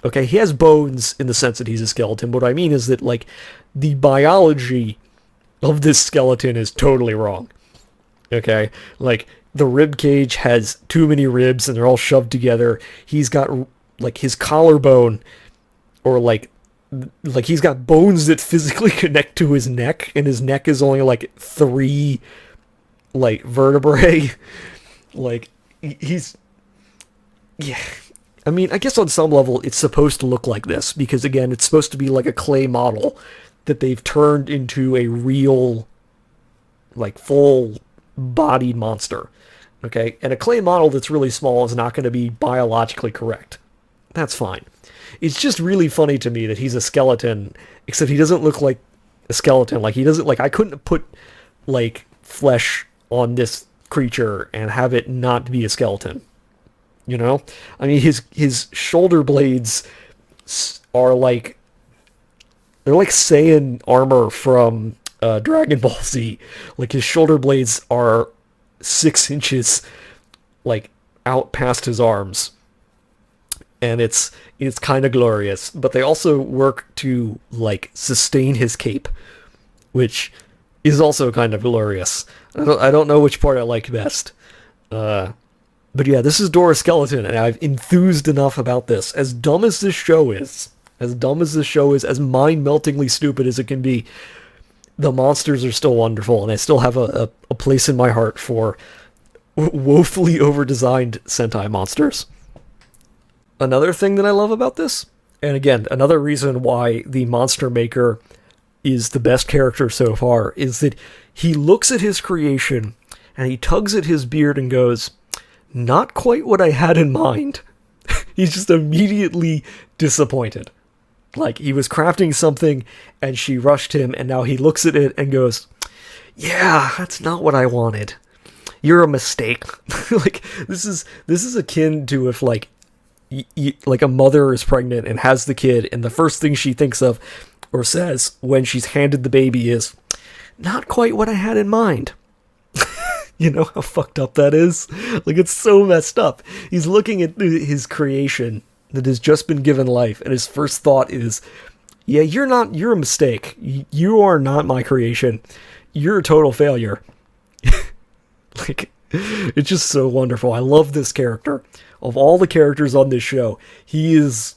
Okay, he has bones in the sense that he's a skeleton, but what I mean is that, like, the biology of this skeleton is totally wrong. Okay? Like, the rib cage has too many ribs and they're all shoved together. He's got, like, his collarbone, or, like, like, he's got bones that physically connect to his neck, and his neck is only, like, 3, like, vertebrae. Like, he's... Yeah. I mean, I guess on some level it's supposed to look like this, because, again, it's supposed to be like a clay model that they've turned into a real, like, full-bodied monster. Okay? And a clay model that's really small is not going to be biologically correct. That's fine. It's just really funny to me that he's a skeleton, except he doesn't look like a skeleton. Like, he doesn't, like, I couldn't put, like, flesh on this creature and have it not be a skeleton. You know? I mean, his shoulder blades are like... They're like Saiyan armor from Dragon Ball Z. Like, his shoulder blades are 6 inches, like, out past his arms. And it's kind of glorious. But they also work to, like, sustain his cape, which is also kind of glorious. I don't know which part I like best. But yeah, this is Dora Skeleton, and I've enthused enough about this. As dumb as this show is, as mind-meltingly stupid as it can be, the monsters are still wonderful, and I still have a place in my heart for woefully over-designed Sentai monsters. Another thing that I love about this, and again, another reason why the Monster Maker is the best character so far, is that he looks at his creation, and he tugs at his beard and goes... Not quite what I had in mind. He's just immediately disappointed. Like, he was crafting something, and she rushed him, and now he looks at it and goes, yeah, that's not what I wanted. You're a mistake. Like, this is akin to if, like, like a mother is pregnant and has the kid, and the first thing she thinks of, or says, when she's handed the baby is, not quite what I had in mind. You know how fucked up that is? Like, it's so messed up. He's looking at his creation that has just been given life, and his first thought is, yeah, you're a mistake. You are not my creation. You're a total failure. Like, it's just so wonderful. I love this character. Of all the characters on this show, he is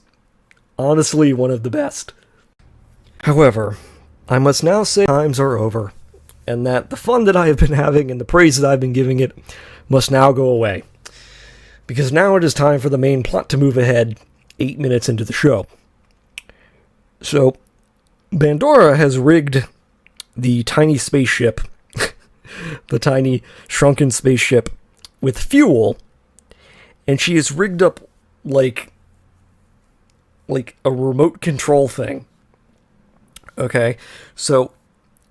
honestly one of the best. However, I must now say times are over, and that the fun that I have been having and the praise that I've been giving it must now go away. Because now it is time for the main plot to move ahead 8 minutes into the show. So, Bandora has rigged the tiny spaceship, the tiny shrunken spaceship, with fuel, and she has rigged up like a remote control thing. Okay, so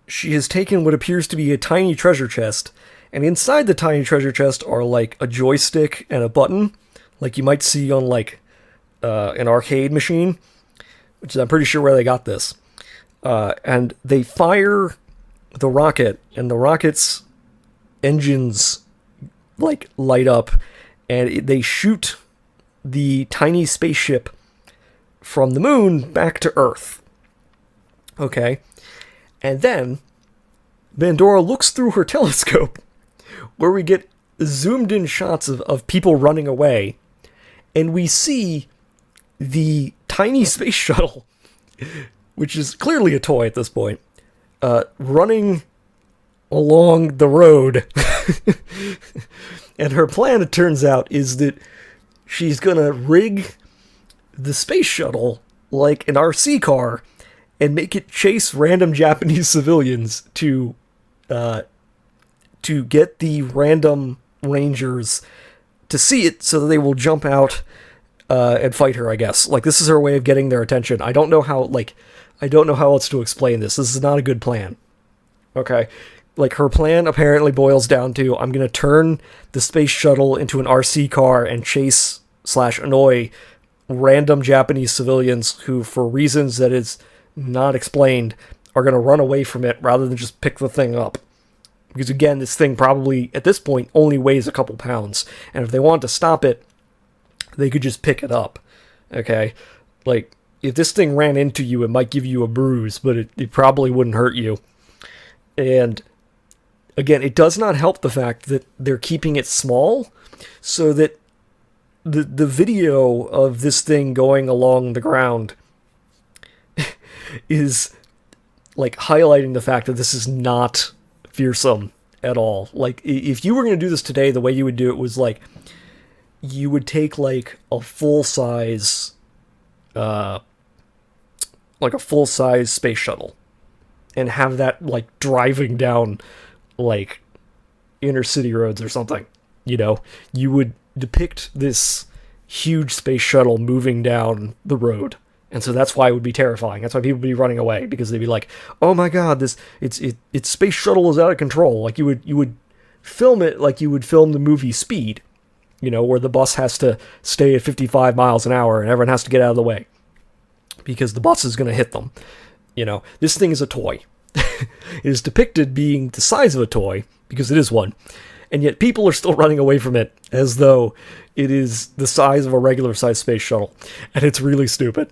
she has taken what appears to be a tiny treasure chest, and inside the tiny treasure chest are like a joystick and a button, like you might see on like an arcade machine, which is I'm pretty sure where they got this. And they fire the rocket, and the rocket's engines like light up, and they shoot the tiny spaceship from the moon back to Earth. Okay, and then Bandora looks through her telescope, where we get zoomed in shots of people running away, and we see the tiny space shuttle, which is clearly a toy at this point, running along the road. And her plan, it turns out, is that she's gonna rig the space shuttle like an RC car and make it chase random Japanese civilians to get the random rangers to see it so that they will jump out and fight her, I guess. Like, this is her way of getting their attention. I don't know how else to explain this. This is not a good plan. Okay? Like, her plan apparently boils down to, I'm going to turn the space shuttle into an RC car and chase/annoy random Japanese civilians who, for reasons that is not explained, are going to run away from it rather than just pick the thing up. Because, again, this thing probably, at this point, only weighs a couple pounds. And if they want to stop it, they could just pick it up. Okay? Like, if this thing ran into you, it might give you a bruise, but it probably wouldn't hurt you. And again, it does not help the fact that they're keeping it small, so that the video of this thing going along the ground is, like, highlighting the fact that this is not fearsome at all. Like, if you were going to do this today, the way you would do it was, like, you would take, like, a full-size space shuttle and have that, like, driving down, like, inner city roads or something. You know, you would depict this huge space shuttle moving down the road. And so that's why it would be terrifying. That's why people would be running away, because they'd be like, "Oh my god, its space shuttle is out of control." Like, you would film it like you would film the movie Speed, you know, where the bus has to stay at 55 miles an hour and everyone has to get out of the way because the bus is going to hit them. You know, this thing is a toy. It is depicted being the size of a toy, because it is one, and yet people are still running away from it as though it is the size of a regular sized space shuttle, and it's really stupid.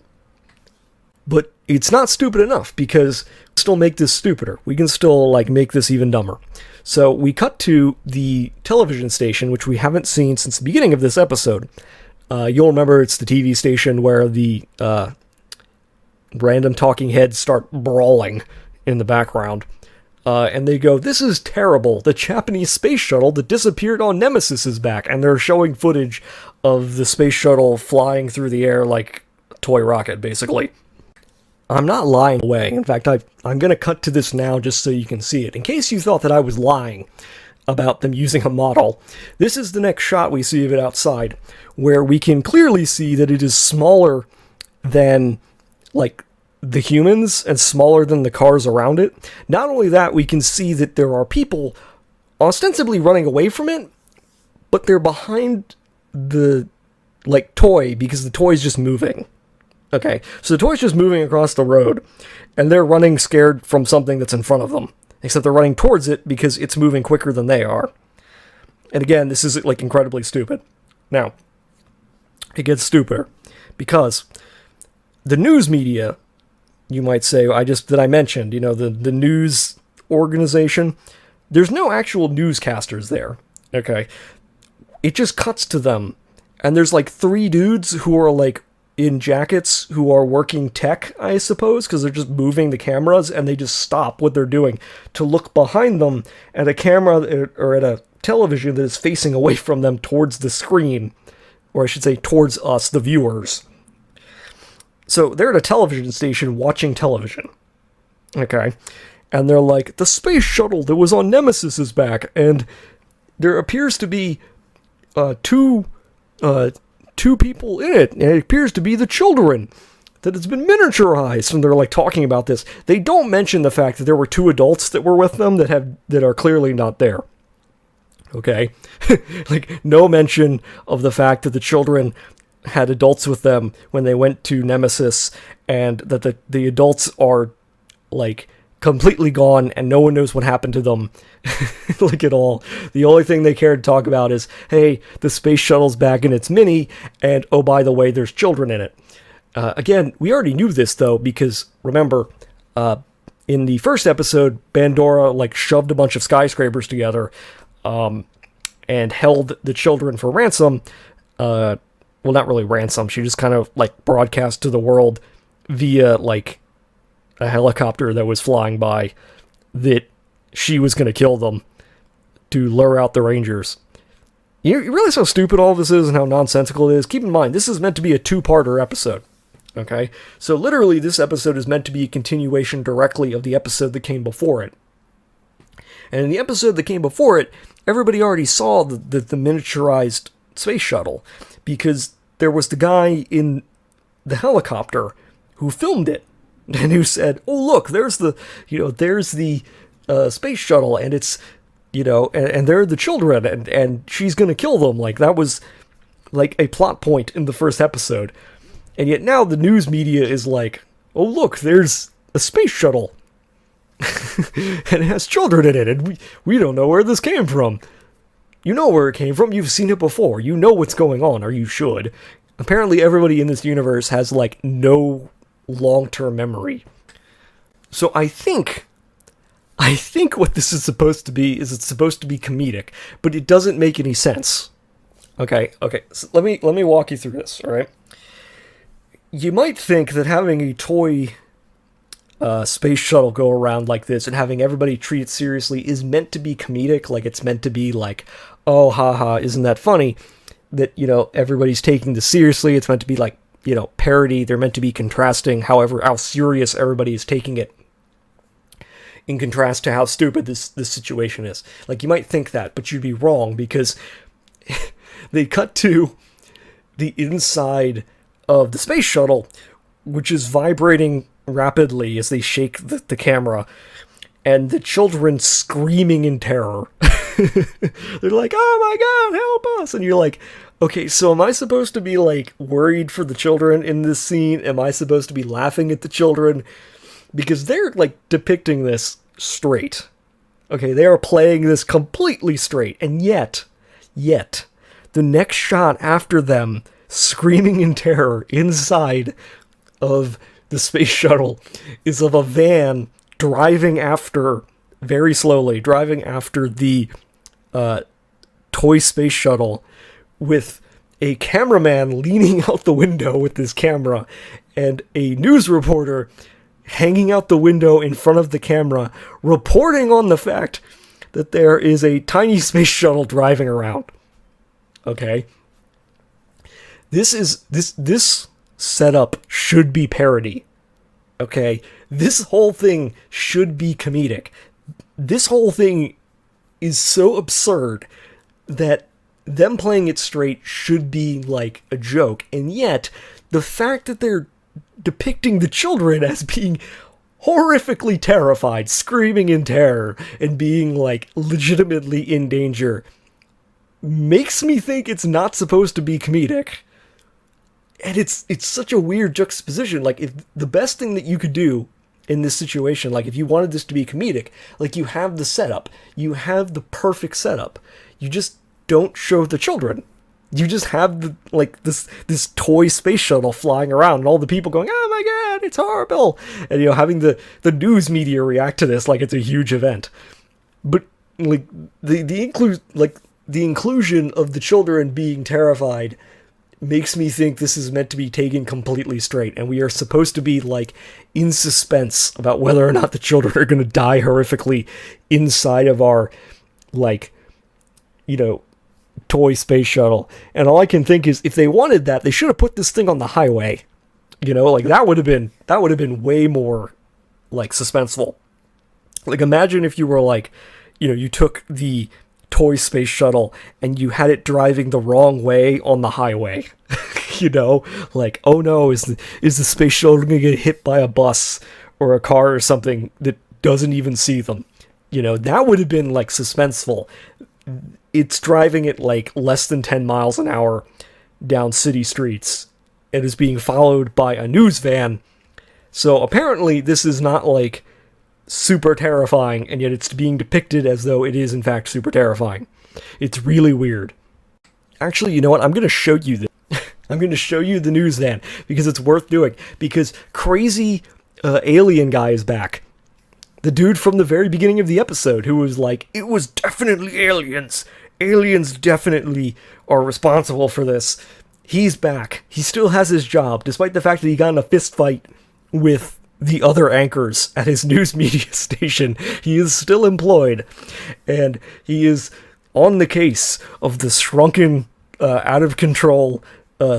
But it's not stupid enough, because we can still make this stupider. We can still, like, make this even dumber. So we cut to the television station, which we haven't seen since the beginning of this episode. You'll remember it's the TV station where the random talking heads start brawling in the background. And they go, "This is terrible. The Japanese space shuttle that disappeared on Nemesis is back." And they're showing footage of the space shuttle flying through the air like a toy rocket, basically. I'm not lying away. In fact, I'm going to cut to this now just so you can see it. In case you thought that I was lying about them using a model, this is the next shot we see of it outside, where we can clearly see that it is smaller than, like, the humans and smaller than the cars around it. Not only that, we can see that there are people ostensibly running away from it, but they're behind the, like, toy, because the toy's just moving. Okay, so the toy's just moving across the road, and they're running scared from something that's in front of them. Except they're running towards it because it's moving quicker than they are. And again, this is, like, incredibly stupid. Now, it gets stupider, because the news media, you might say, that I mentioned, you know, the news organization, there's no actual newscasters there, okay? It just cuts to them, and there's, like, 3 dudes who are, like, in jackets who are working tech, I suppose, because they're just moving the cameras, and they just stop what they're doing to look behind them at a camera, or at a television that is facing away from them towards the screen, or I should say towards us, the viewers. So they're at a television station watching television, okay? And they're like, "The space shuttle that was on Nemesis is back," and there appears to be two people in it, and it appears to be the children, that it's been miniaturized, and they're, like, talking about this. They don't mention the fact that there were 2 adults that were with them that are clearly not there. Okay? Like, no mention of the fact that the children had adults with them when they went to Nemesis, and that the adults are, like, completely gone, and no one knows what happened to them, like, at all. The only thing they care to talk about is, hey, the space shuttle's back in its mini, and, oh, by the way, there's children in it. Again, we already knew this, though, because, remember, in the first episode, Bandora, like, shoved a bunch of skyscrapers together, and held the children for ransom. Well, not really ransom, she just kind of, like, broadcast to the world via, like, a helicopter that was flying by that she was going to kill them to lure out the Rangers. You realize how stupid all this is and how nonsensical it is? Keep in mind, this is meant to be a 2-parter episode. Okay? So literally, this episode is meant to be a continuation directly of the episode that came before it. And in the episode that came before it, everybody already saw the miniaturized space shuttle, because there was the guy in the helicopter who filmed it, and who said, "Oh, look, there's the space shuttle, and it's, you know, and they're the children, and she's gonna kill them." Like, that was, like, a plot point in the first episode. And yet now the news media is like, "Oh, look, there's a space shuttle, and it has children in it, and we don't know where this came from." You know where it came from. You've seen it before. You know what's going on, or you should. Apparently everybody in this universe has, like, no long-term memory. So I think what this is supposed to be is it's supposed to be comedic, but it doesn't make any sense. Okay, so let me walk you through this, all right? You might think that having a toy space shuttle go around like this and having everybody treat it seriously is meant to be comedic. Like, it's meant to be like, oh, haha, isn't that funny? That, everybody's taking this seriously. It's meant to be like, parody. They're meant to be contrasting how serious everybody is taking it in contrast to how stupid this situation is. Like, you might think that, but you'd be wrong, because they cut to the inside of the space shuttle, which is vibrating rapidly as they shake the camera, and the children screaming in terror. They're like, oh my god, help us! And you're like, okay, so am I supposed to be, like, worried for the children in this scene? Am I supposed to be laughing at the children? Because they're, like, depicting this straight. Okay, they are playing this completely straight. And yet, the next shot after them screaming in terror inside of the space shuttle is of a van very slowly, driving after the toy space shuttle, with a cameraman leaning out the window with his camera, and a news reporter hanging out the window in front of the camera, reporting on the fact that there is a tiny space shuttle driving around. Okay? This setup should be parody. Okay? This whole thing should be comedic. This whole thing is so absurd that them playing it straight should be like a joke. And yet, the fact that they're depicting the children as being horrifically terrified, screaming in terror, and being, like, legitimately in danger, makes me think it's not supposed to be comedic. And it's such a weird juxtaposition. Like, if the best thing that you could do in this situation, like, if you wanted this to be comedic, like, you have the setup, you have the perfect setup, you just don't show the children. You just have this toy space shuttle flying around, and all the people going, oh my god, it's horrible, and having the news media react to this like it's a huge event. But like the inclusion of the children being terrified makes me think this is meant to be taken completely straight, and we are supposed to be, like, in suspense about whether or not the children are going to die horrifically inside of our, like, toy space shuttle. And all I can think is, if they wanted that, they should have put this thing on the highway. Like, that would have been way more, like, suspenseful. Like, imagine if you were, like, you took the toy space shuttle and you had it driving the wrong way on the highway. Like, oh no, is the space shuttle gonna get hit by a bus or a car or something that doesn't even see them? That would have been, like, suspenseful. It's driving at, like, less than 10 miles an hour down city streets and is being followed by a news van. So apparently this is not, like, super terrifying, and yet it's being depicted as though it is in fact super terrifying. It's really weird. Actually, you know what? I'm going to show you this. I'm going to show you the news van, because it's worth doing. Because crazy alien guy is back. The dude from the very beginning of the episode who was like, it was definitely aliens. Aliens definitely are responsible for this. He's back. He still has his job, despite the fact that he got in a fist fight with the other anchors at his news media station. He is still employed, and he is on the case of the shrunken, out of control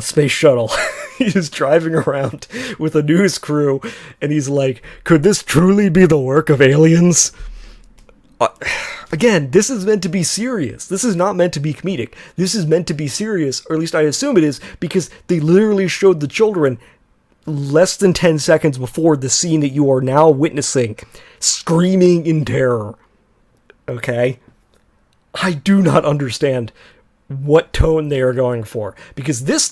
space shuttle. He is driving around with a news crew, and he's like, could this truly be the work of aliens? Again, this is meant to be serious. This is not meant to be comedic. This is meant to be serious, or at least I assume it is, because they literally showed the children less than 10 seconds before the scene that you are now witnessing, screaming in terror. Okay? I do not understand what tone they are going for, because this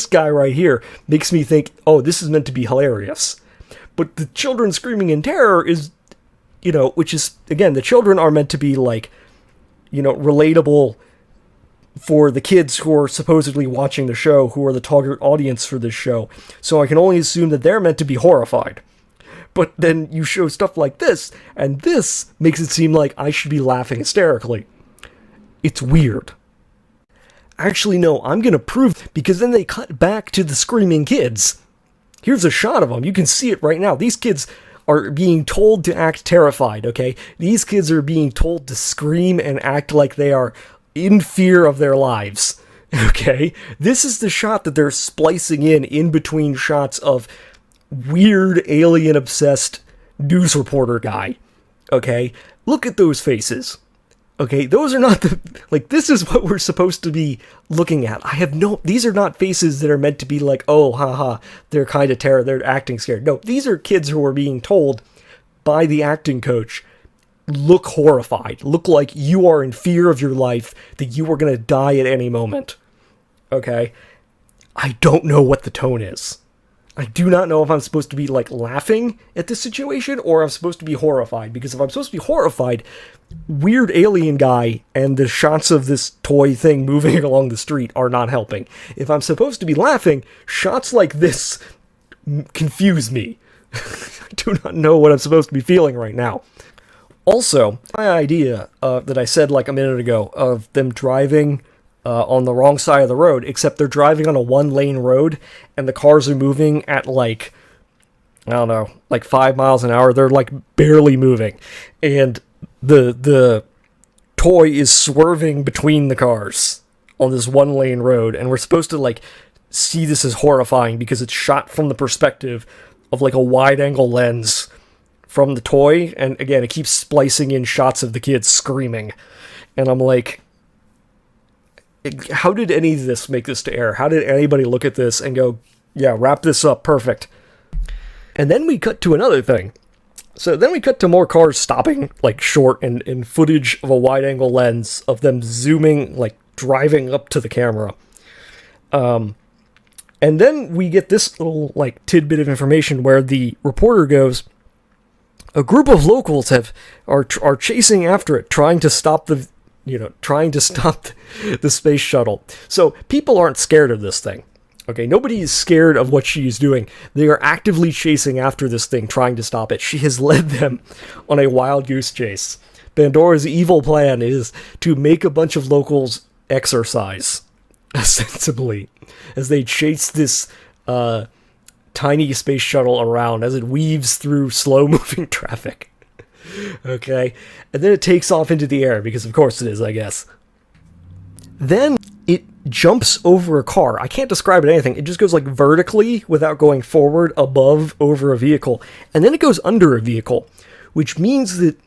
guy right here makes me think, oh, this is meant to be hilarious. But the children screaming in terror is, which is, again, the children are meant to be, like, relatable for the kids who are supposedly watching the show, who are the target audience for this show. So I can only assume that they're meant to be horrified. But then you show stuff like this, and this makes it seem like I should be laughing hysterically. It's weird. Actually, no, I'm gonna prove, because then they cut back to the screaming kids. Here's a shot of them. You can see it right now. These kids are being told to act terrified, okay? These kids are being told to scream and act like they are in fear of their lives, okay? This is the shot that they're splicing in between shots of weird alien-obsessed news reporter guy, okay? Look at those faces. Okay, those are not the, like, this is what we're supposed to be looking at. These are not faces that are meant to be like, oh, haha, they're kind of they're acting scared. No, these are kids who are being told by the acting coach, look horrified, look like you are in fear of your life, that you are going to die at any moment. Okay? I don't know what the tone is. I do not know if I'm supposed to be, like, laughing at this situation or I'm supposed to be horrified. Because if I'm supposed to be horrified, weird alien guy and the shots of this toy thing moving along the street are not helping. If I'm supposed to be laughing, shots like this confuse me. I do not know what I'm supposed to be feeling right now. Also, my idea that I said like a minute ago of them driving on the wrong side of the road, except they're driving on a one-lane road, and the cars are moving at, like, I don't know, like 5 miles an hour. They're, like, barely moving. And the toy is swerving between the cars on this one-lane road, and we're supposed to, like, see this as horrifying because it's shot from the perspective of, like, a wide-angle lens from the toy, and, again, it keeps splicing in shots of the kids screaming. And I'm like, how did any of this make this to air? How did anybody look at this and go, yeah, wrap this up, perfect. And then we cut to another thing. So then we cut to more cars stopping, like, short, and footage of a wide-angle lens of them zooming, like, driving up to the camera. And then we get this little, like, tidbit of information where the reporter goes, a group of locals are chasing after it, trying to stop the space shuttle. So people aren't scared of this thing. Okay, nobody is scared of what she is doing. They are actively chasing after this thing, trying to stop it. She has led them on a wild goose chase. Pandora's evil plan is to make a bunch of locals exercise, ostensibly, as they chase this tiny space shuttle around as it weaves through slow-moving traffic. Okay, and then it takes off into the air, because of course it is, I guess. Then it jumps over a car. I can't describe it anything. It just goes, like, vertically without going forward, above, over a vehicle. And then it goes under a vehicle, which means that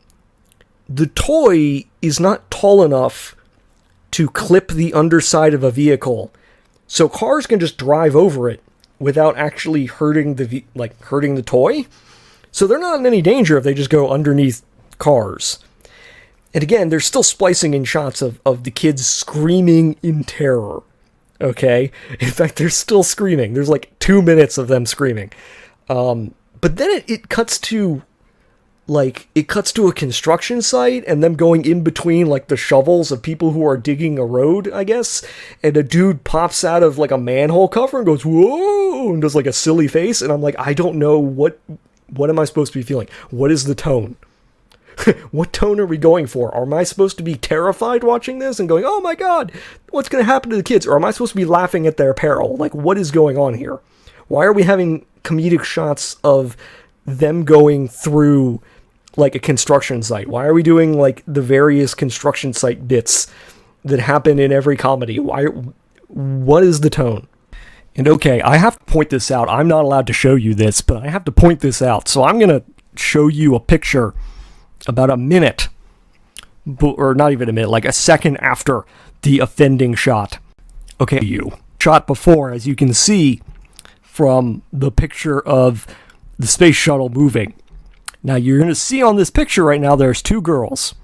the toy is not tall enough to clip the underside of a vehicle. So cars can just drive over it without actually hurting the toy. So they're not in any danger if they just go underneath cars. And again, they're still splicing in shots of the kids screaming in terror. Okay? In fact, they're still screaming. There's like 2 minutes of them screaming. But then it cuts to, like, a construction site and them going in between, like, the shovels of people who are digging a road, I guess. And a dude pops out of, like, a manhole cover and goes, whoa, and does, like, a silly face. And I'm like, I don't know what am I supposed to be feeling? What is the tone? What tone are we going for? Am I supposed to be terrified watching this and going, oh my god, what's going to happen to the kids? Or am I supposed to be laughing at their peril? Like, what is going on here? Why are we having comedic shots of them going through, like, a construction site? Why are we doing, like, the various construction site bits that happen in every comedy? What is the tone? And okay, I have to point this out. I'm not allowed to show you this, but I have to point this out. So I'm going to show you a picture about a minute, or not even a minute, like a second after the offending shot. Okay, shot before, as you can see from the picture of the space shuttle moving. Now, you're going to see on this picture right now, there's 2 girls,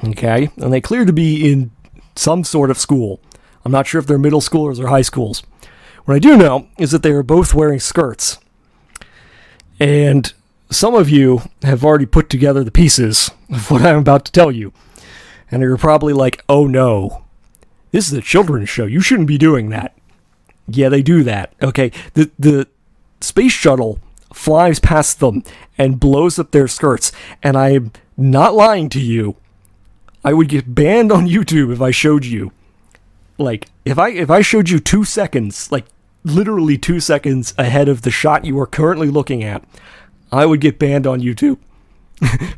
okay? And they clear to be in some sort of school. I'm not sure if they're middle schoolers or high schools. What I do know is that they are both wearing skirts. And some of you have already put together the pieces of what I'm about to tell you. And you're probably like, oh no, this is a children's show. You shouldn't be doing that. Yeah, they do that. Okay, the space shuttle flies past them and blows up their skirts. And I'm not lying to you. I would get banned on YouTube if I showed you. Like, if I showed you 2 seconds, like literally 2 seconds ahead of the shot you are currently looking at, I would get banned on YouTube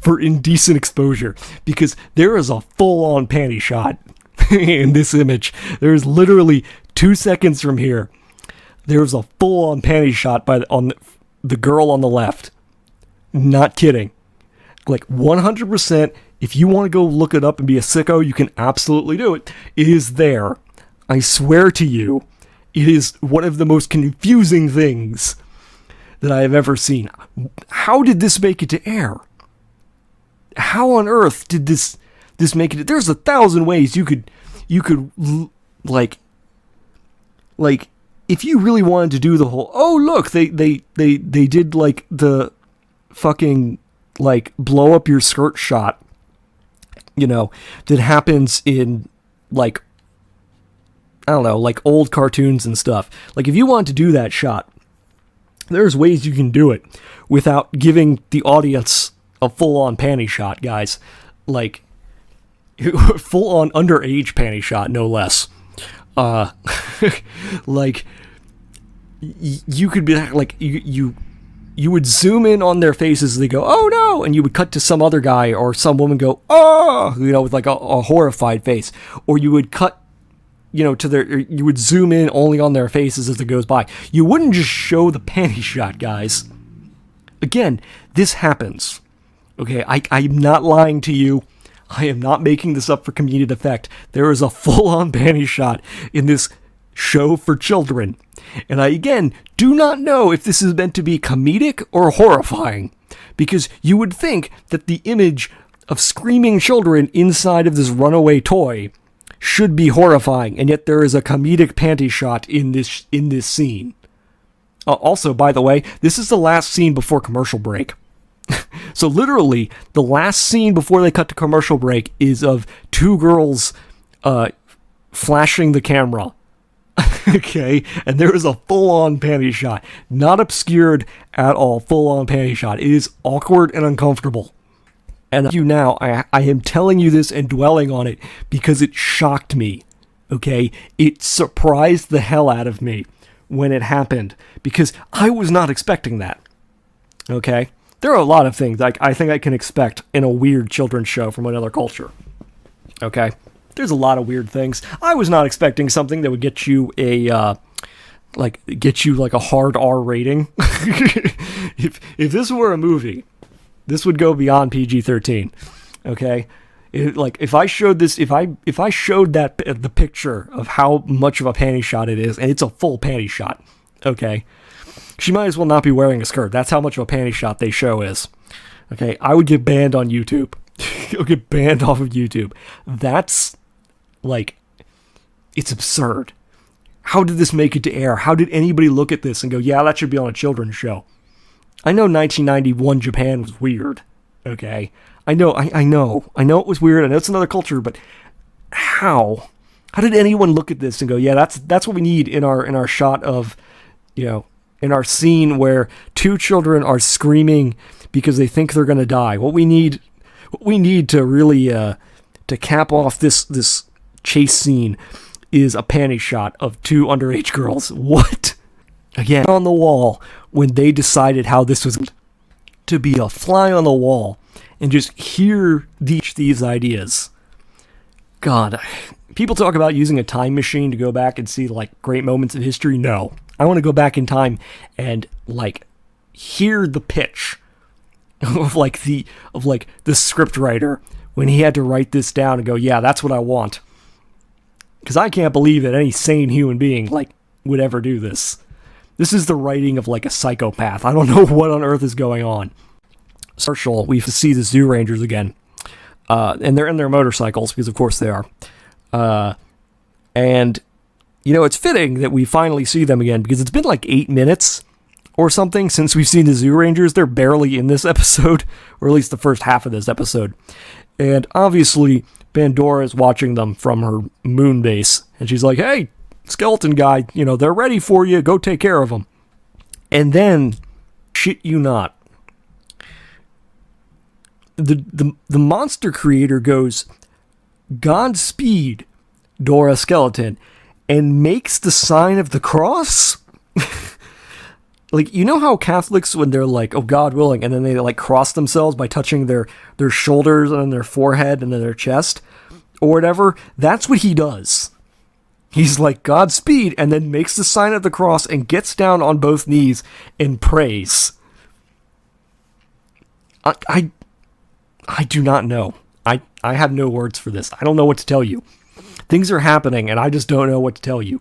for indecent exposure, because there is a full-on panty shot in this image. There's literally 2 seconds from here. There's a full-on panty shot on the girl on the left. Not kidding. Like 100%, if you want to go look it up and be a sicko, you can absolutely do it. It is there. I swear to you, it is one of the most confusing things that I have ever seen. How did this make it to air? How on earth did this make it? There's 1,000 ways you could like if you really wanted to do the whole, oh look, they did like the fucking like blow up your skirt shot, you know, that happens in like, I don't know, like old cartoons and stuff. Like if you want to do that shot, there's ways you can do it without giving the audience a full-on panty shot, guys. Like full-on underage panty shot, no less. Like you could be like, you would zoom in on their faces, they go, oh no, and you would cut to some other guy or some woman go, oh, you know, with like a horrified face. Or you would cut, you know, you would zoom in only on their faces as it goes by. You wouldn't just show the panty shot, guys. Again, this happens. Okay, I'm not lying to you. I am not making this up for comedic effect. There is a full-on panty shot in this show for children. And I, again, do not know if this is meant to be comedic or horrifying. Because you would think that the image of screaming children inside of this runaway toy should be horrifying. And yet there is a comedic panty shot in this scene. Also, by the way, this is the last scene before commercial break. So literally, the last scene before they cut to commercial break is of two girls flashing the camera. Okay, and there is a full-on panty shot. Not obscured at all, full-on panty shot. It is awkward and uncomfortable. And you now, I am telling you this and dwelling on it because it shocked me. Okay, it surprised the hell out of me when it happened because I was not expecting that. Okay? There are a lot of things I think I can expect in a weird children's show from another culture. Okay? There's a lot of weird things. I was not expecting something that would get you a hard R rating. If this were a movie, this would go beyond PG-13. Okay? If I showed this, if I showed that the picture of how much of a panty shot it is, and it's a full panty shot, okay? She might as well not be wearing a skirt. That's how much of a panty shot they show is. Okay, I would get banned on YouTube. I'll get banned off of YouTube. That's, like, it's absurd. How did this make it to air? How did anybody look at this and go, yeah, that should be on a children's show? I know 1991 Japan was weird. Okay, I know it was weird. I know it's another culture, but how? How did anyone look at this and go, yeah, that's what we need in our shot of, you know, in our scene where two children are screaming because they think they're going to die. What we need to really to cap off this chase scene is a panty shot of two underage girls. What? Again, on the wall when they decided how this was to be a fly on the wall and just hear these ideas. God, people talk about using a time machine to go back and see like great moments of history. No. I want to go back in time and like hear the pitch of the script writer when he had to write this down and go, yeah, that's what I want. Because I can't believe that any sane human being like would ever do this. This is the writing of like a psychopath. I don't know what on earth is going on. Marshall, we see the Zyurangers again. And they're in their motorcycles, because of course they are. And, you know, it's fitting that we finally see them again, because it's been like 8 minutes or something since we've seen the Zyurangers. They're barely in this episode, or at least the first half of this episode. And obviously, Pandora is watching them from her moon base, and she's like, hey, skeleton guy, you know, they're ready for you, go take care of them. And then, shit you not, the monster creator goes, Godspeed, Dora Skeleton, and makes the sign of the cross? like, you know how Catholics, when they're like, oh, God willing, and then they like cross themselves by touching their shoulders and then their forehead and then their chest or whatever? That's what he does. He's like, Godspeed, and then makes the sign of the cross and gets down on both knees and prays. I do not know. I have no words for this. I don't know what to tell you. Things are happening, and I just don't know what to tell you.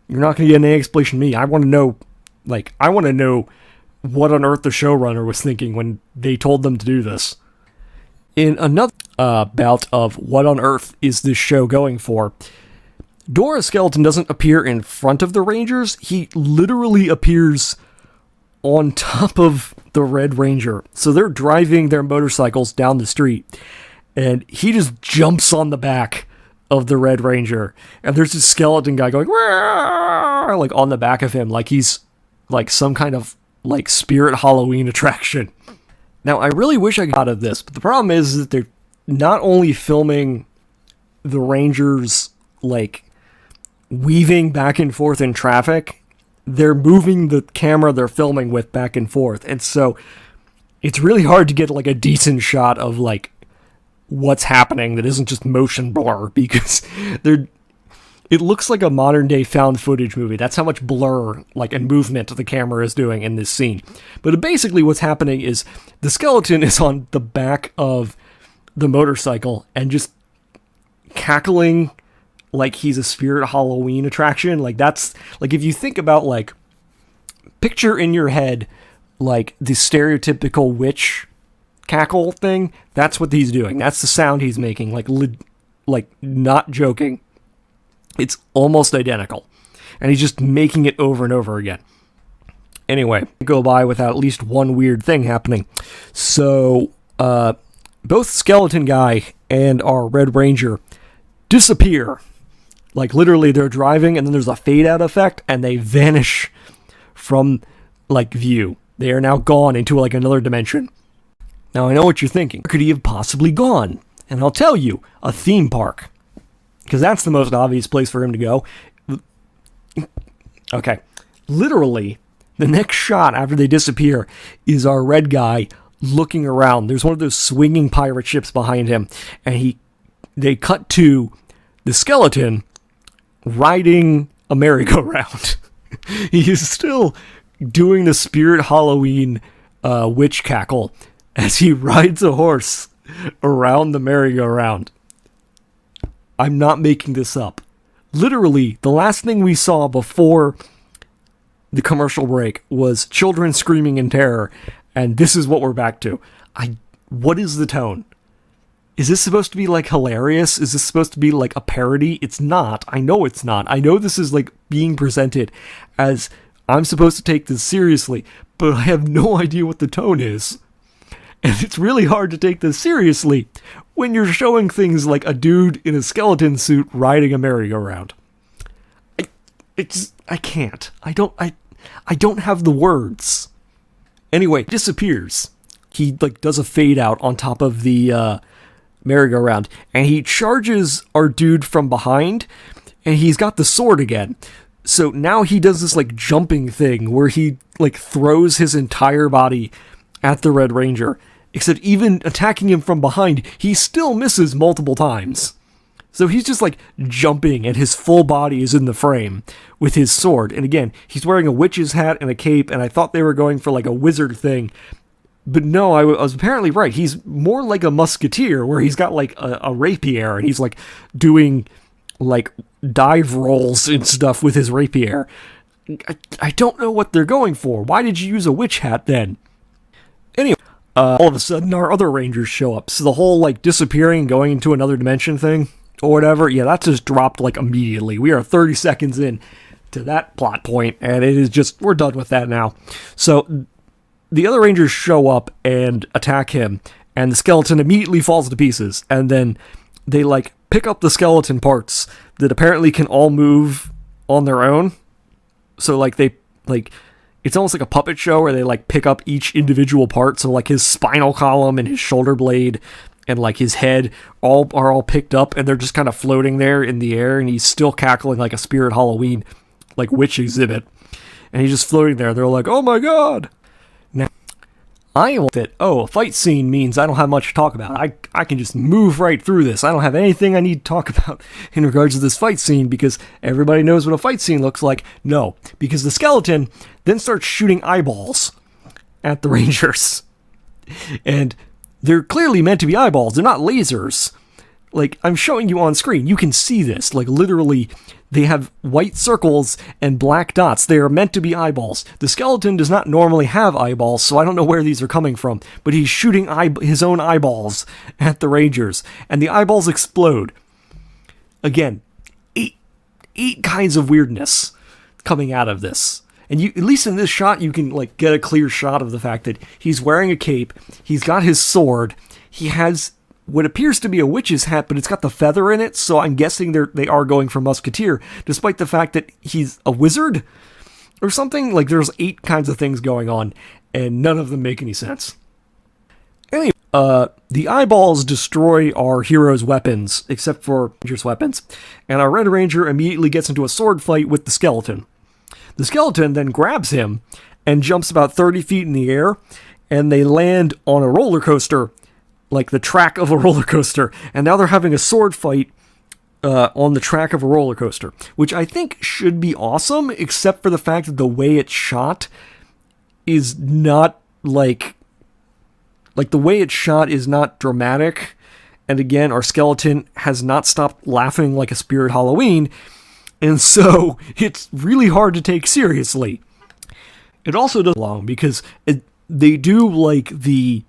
You're not going to get any explanation from me. I want to know, what on earth the showrunner was thinking when they told them to do this. In another bout of what on earth is this show going for, Dora Skeleton doesn't appear in front of the Rangers. He literally appears on top of the Red Ranger. So they're driving their motorcycles down the street, and he just jumps on the back of the Red Ranger, and there's this skeleton guy going, like, on the back of him, like he's like some kind of like spirit Halloween attraction. Now, I really wish I got out of this, but the problem is that they're not only filming the Rangers like weaving back and forth in traffic, they're moving the camera they're filming with back and forth, and so it's really hard to get like a decent shot of like what's happening that isn't just motion blur, because it looks like a modern day found footage movie. That's how much blur like and movement the camera is doing in this scene. But basically what's happening is the skeleton is on the back of the motorcycle and just cackling like he's a spirit Halloween attraction. Like, that's like, if you think about, like, picture in your head like the stereotypical witch cackle thing, that's what he's doing. That's the sound he's making. Like not joking. It's almost identical. And he's just making it over and over again. Anyway, go by without at least one weird thing happening. So, both Skeleton Guy and our Red Ranger disappear. Like, literally, they're driving, and then there's a fade-out effect, and they vanish from, like, view. They are now gone into, like, another dimension. Now, I know what you're thinking. Where could he have possibly gone? And I'll tell you, a theme park. Because that's the most obvious place for him to go. Okay. Literally, the next shot after they disappear is our red guy looking around. There's one of those swinging pirate ships behind him, and they cut to the skeleton riding a merry-go-round. He is still doing the spirit Halloween witch cackle as he rides a horse around the merry-go-round. I'm not making this up. Literally, the last thing we saw before the commercial break was children screaming in terror, and this is what we're back to. What is the tone? Is this supposed to be, like, hilarious? Is this supposed to be, like, a parody? It's not. I know it's not. I know this is, like, being presented as I'm supposed to take this seriously, but I have no idea what the tone is. And it's really hard to take this seriously when you're showing things like a dude in a skeleton suit riding a merry-go-round. I can't. I don't have the words. Anyway, disappears. He, like, does a fade-out on top of the merry-go-round, and he charges our dude from behind, and he's got the sword again. So now he does this, like, jumping thing where he, like, throws his entire body at the Red Ranger, except even attacking him from behind, he still misses multiple times. So he's just, like, jumping, and his full body is in the frame with his sword. And again, he's wearing a witch's hat and a cape, and I thought they were going for, like, a wizard thing. But no, I was apparently right. He's more like a musketeer, where he's got, like, a rapier, and he's, like, doing, like, dive rolls and stuff with his rapier. I don't know what they're going for. Why did you use a witch hat, then? Anyway, all of a sudden, our other Rangers show up. So the whole, like, disappearing and going into another dimension thing, or whatever, yeah, that just dropped, like, immediately. We are 30 seconds in to that plot point, and it is just, we're done with that now. So the other Rangers show up and attack him, and the skeleton immediately falls to pieces, and then they, like, pick up the skeleton parts that apparently can all move on their own. So, like, it's almost like a puppet show where they, like, pick up each individual part. So, like, his spinal column and his shoulder blade and, like, his head are all picked up, and they're just kind of floating there in the air, and he's still cackling like a Spirit Halloween, like, witch exhibit. and he's just floating there. They're like, oh my god! Now, I want that, a fight scene means I don't have much to talk about. I can just move right through this. I don't have anything I need to talk about in regards to this fight scene because everybody knows what a fight scene looks like. No, because the skeleton then starts shooting eyeballs at the Rangers. And they're clearly meant to be eyeballs. They're not lasers. Like, I'm showing you on screen. You can see this. Like, literally, they have white circles and black dots. They are meant to be eyeballs. The skeleton does not normally have eyeballs, so I don't know where these are coming from. But he's shooting his own eyeballs at the Rangers. And the eyeballs explode. Again, eight kinds of weirdness coming out of this. And you, at least in this shot, you can like get a clear shot of the fact that he's wearing a cape, he's got his sword, he has what appears to be a witch's hat, but it's got the feather in it, so I'm guessing they are going for Musketeer, despite the fact that he's a wizard or something. Like, there's 8 kinds of things going on, and none of them make any sense. Anyway, the eyeballs destroy our hero's weapons, except for Ranger's weapons, and our Red Ranger immediately gets into a sword fight with the skeleton. The skeleton then grabs him and jumps about 30 feet in the air, and they land on a roller coaster, like the track of a roller coaster, and now they're having a sword fight on the track of a roller coaster, which I think should be awesome, except for the fact that the way it's shot is not like the way it's shot is not dramatic, and again, our skeleton has not stopped laughing like a Spirit Halloween, and so it's really hard to take seriously. It also does long because they do the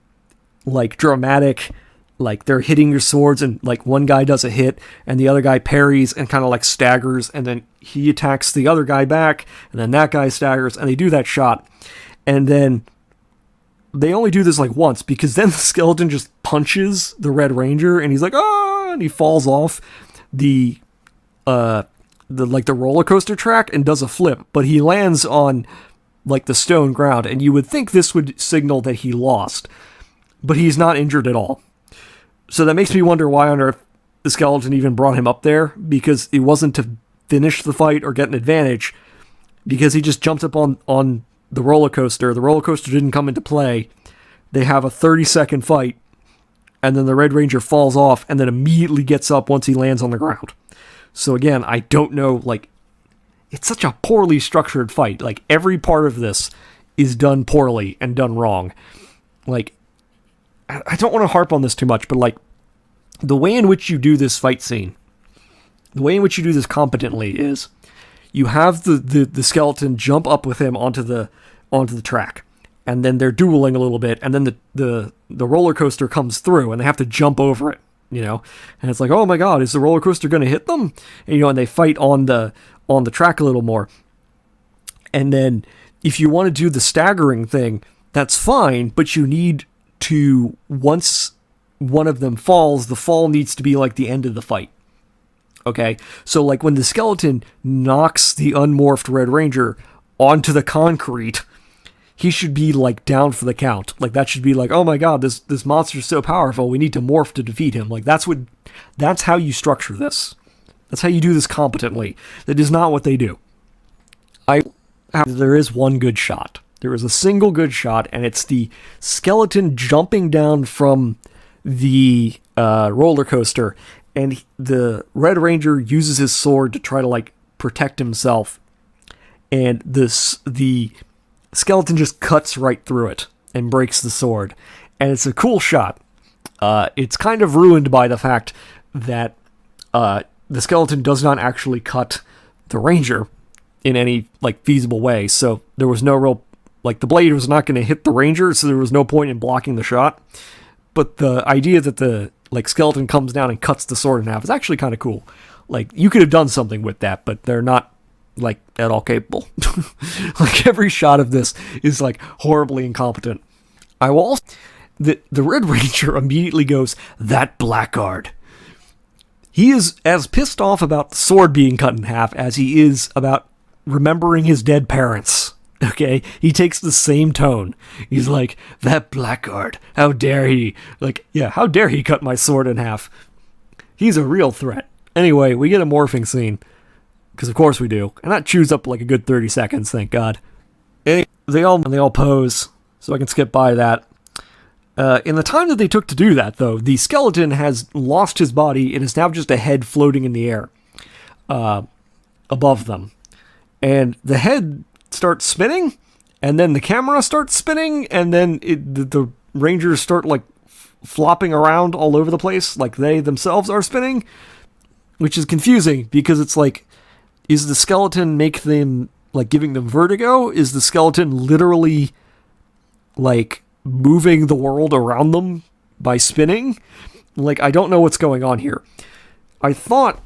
dramatic, like they're hitting your swords and like one guy does a hit and the other guy parries and kind of like staggers and then he attacks the other guy back and then that guy staggers and they do that shot. And then they only do this like once because then the skeleton just punches the Red Ranger and he's like, ah, and he falls off the roller coaster track and does a flip, but he lands on like the stone ground, and you would think this would signal that he lost, but he's not injured at all. So that makes me wonder why on earth the skeleton even brought him up there, because it wasn't to finish the fight or get an advantage, because he just jumped up on the roller coaster. The roller coaster didn't come into play. They have a 30-second fight, and then the Red Ranger falls off and then immediately gets up once he lands on the ground. So again, I don't know, like, it's such a poorly structured fight. Like, every part of this is done poorly and done wrong. Like, I don't want to harp on this too much, but, like, the way in which you do this fight scene, the way in which you do this competently is you have the skeleton jump up with him onto the track, and then they're dueling a little bit, and then the roller coaster comes through, and they have to jump over it. You know, and it's like, oh my god, is the roller coaster going to hit them? And, and they fight on the track a little more. And then if you want to do the staggering thing, that's fine, but you need to, once one of them falls, the fall needs to be like the end of the fight. Okay? So like when the skeleton knocks the unmorphed Red Ranger onto the concrete, he should be like down for the count. Like that should be like, oh my god, this monster's so powerful, we need to morph to defeat him. Like that's how you structure this. That's how you do this competently. That is not what they do. There is one good shot. There is a single good shot, and it's the skeleton jumping down from the roller coaster, and the Red Ranger uses his sword to try to like protect himself, and the skeleton just cuts right through it and breaks the sword. And it's a cool shot. It's kind of ruined by the fact that the skeleton does not actually cut the Ranger in any like feasible way. So there was no real, like the blade was not going to hit the Ranger, so there was no point in blocking the shot. But the idea that the like skeleton comes down and cuts the sword in half is actually kind of cool. Like you could have done something with that, but they're not like at all capable. Like every shot of this is like horribly incompetent. I will also, the Red Ranger immediately goes, that blackguard. He is as pissed off about the sword being cut in half as he is about remembering his dead parents. Okay? He takes the same tone. He's like, that blackguard, how dare he? Like, yeah, how dare he cut my sword in half? He's a real threat. Anyway, we get a morphing scene. Because of course we do. And that chews up like a good 30 seconds, thank God. They all pose, so I can skip by that. In the time that they took to do that, though, the skeleton has lost his body and is now just a head floating in the air above them. And the head starts spinning, and then the camera starts spinning, and then the Rangers start, like, flopping around all over the place, like they themselves are spinning, which is confusing, because it's like, is the skeleton make them, like, giving them vertigo? Is the skeleton literally, like, moving the world around them by spinning? Like, I don't know what's going on here. I thought,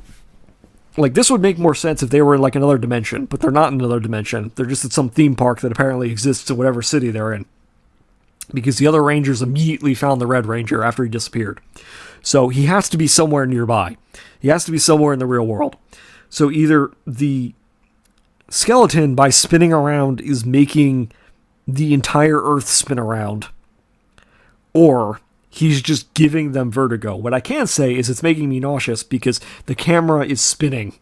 like, this would make more sense if they were in, like, another dimension, but they're not in another dimension. They're just at some theme park that apparently exists in whatever city they're in. Because the other Rangers immediately found the Red Ranger after he disappeared. So he has to be somewhere nearby. He has to be somewhere in the real world. So either the skeleton, by spinning around, is making the entire Earth spin around, or he's just giving them vertigo. What I can say is it's making me nauseous because the camera is spinning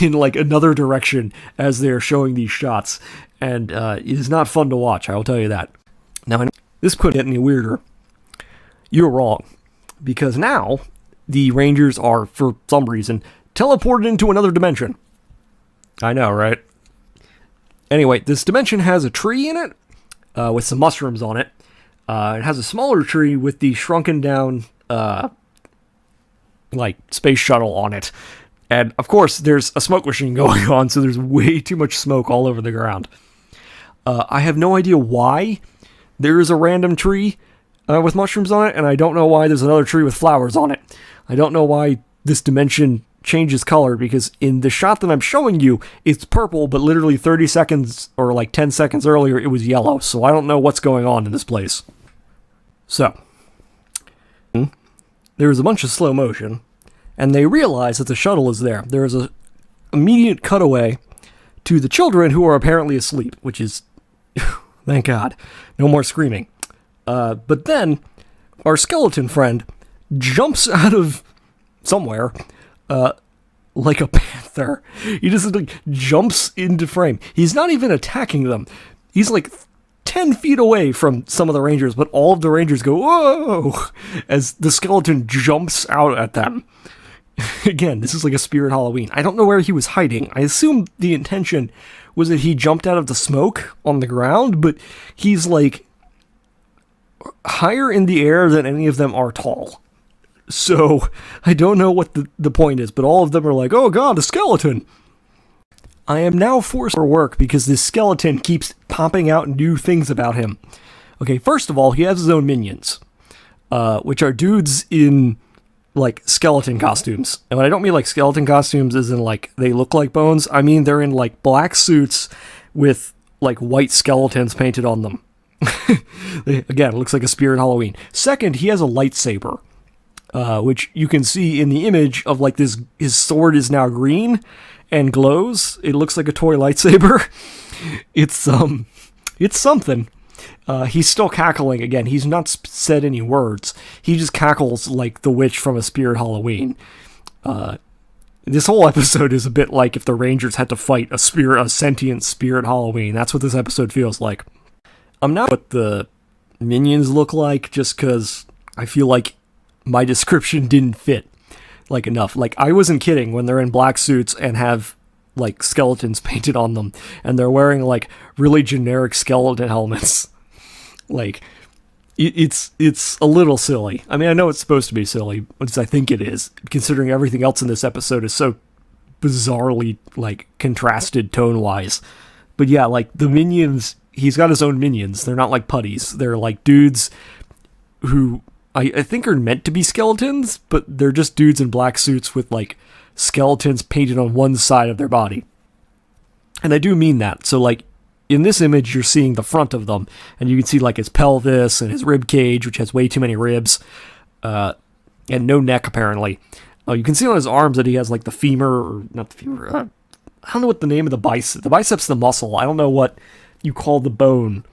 in, like, another direction as they're showing these shots. And it is not fun to watch, I will tell you that. Now, this couldn't get any weirder. You're wrong. Because now, the Rangers are, for some reason, teleported into another dimension. I know, right? Anyway, this dimension has a tree in it, with some mushrooms on it. It has a smaller tree with the shrunken down, like, space shuttle on it. And, of course, there's a smoke machine going on, so there's way too much smoke all over the ground. I have no idea why there is a random tree with mushrooms on it, and I don't know why there's another tree with flowers on it. I don't know why this dimension changes color, because in the shot that I'm showing you, it's purple, but literally 30 seconds or like 10 seconds earlier, it was yellow. So I don't know what's going on in this place. So, there is a bunch of slow motion, and they realize that the shuttle is there. There is an immediate cutaway to the children, who are apparently asleep, which is, thank God, no more screaming. But then, our skeleton friend jumps out of somewhere, like a panther. He just, like, jumps into frame. He's not even attacking them. He's like 10 feet away from some of the Rangers, but all of the Rangers go, whoa, as the skeleton jumps out at them. Again, this is like a Spirit Halloween. I don't know where he was hiding. I assume the intention was that he jumped out of the smoke on the ground, but he's, like, higher in the air than any of them are tall. So, I don't know what the point is, but all of them are like, oh god, a skeleton! I am now forced for work because this skeleton keeps popping out new things about him. Okay, first of all, he has his own minions, which are dudes in, like, skeleton costumes. And when I don't mean, like, skeleton costumes as in, like, they look like bones, I mean they're in, like, black suits with, like, white skeletons painted on them. Again, it looks like a Spirit Halloween. Second, he has a lightsaber, which you can see in the image of, like, this, his sword is now green and glows. It looks like a toy lightsaber. It's something. He's still cackling again. He's not said any words. He just cackles like the witch from a Spirit Halloween. This whole episode is a bit like if the Rangers had to fight a sentient Spirit Halloween. That's what this episode feels like. I'm not what the minions look like, just because I feel like my description didn't fit, like, enough. Like, I wasn't kidding when they're in black suits and have, like, skeletons painted on them, and they're wearing, like, really generic skeleton helmets. Like, it's a little silly. I mean, I know it's supposed to be silly, because I think it is, considering everything else in this episode is so bizarrely, like, contrasted tone-wise. But yeah, like, the minions, he's got his own minions. They're not like putties. They're, like, dudes who I think are meant to be skeletons, but they're just dudes in black suits with, like, skeletons painted on one side of their body. And I do mean that. So, like, in this image, you're seeing the front of them, and you can see, like, his pelvis and his rib cage, which has way too many ribs, and no neck, apparently. You can see on his arms that he has, like, the femur, or not the femur, I don't know what the name of the bicep. The bicep's the muscle. I don't know what you call the bone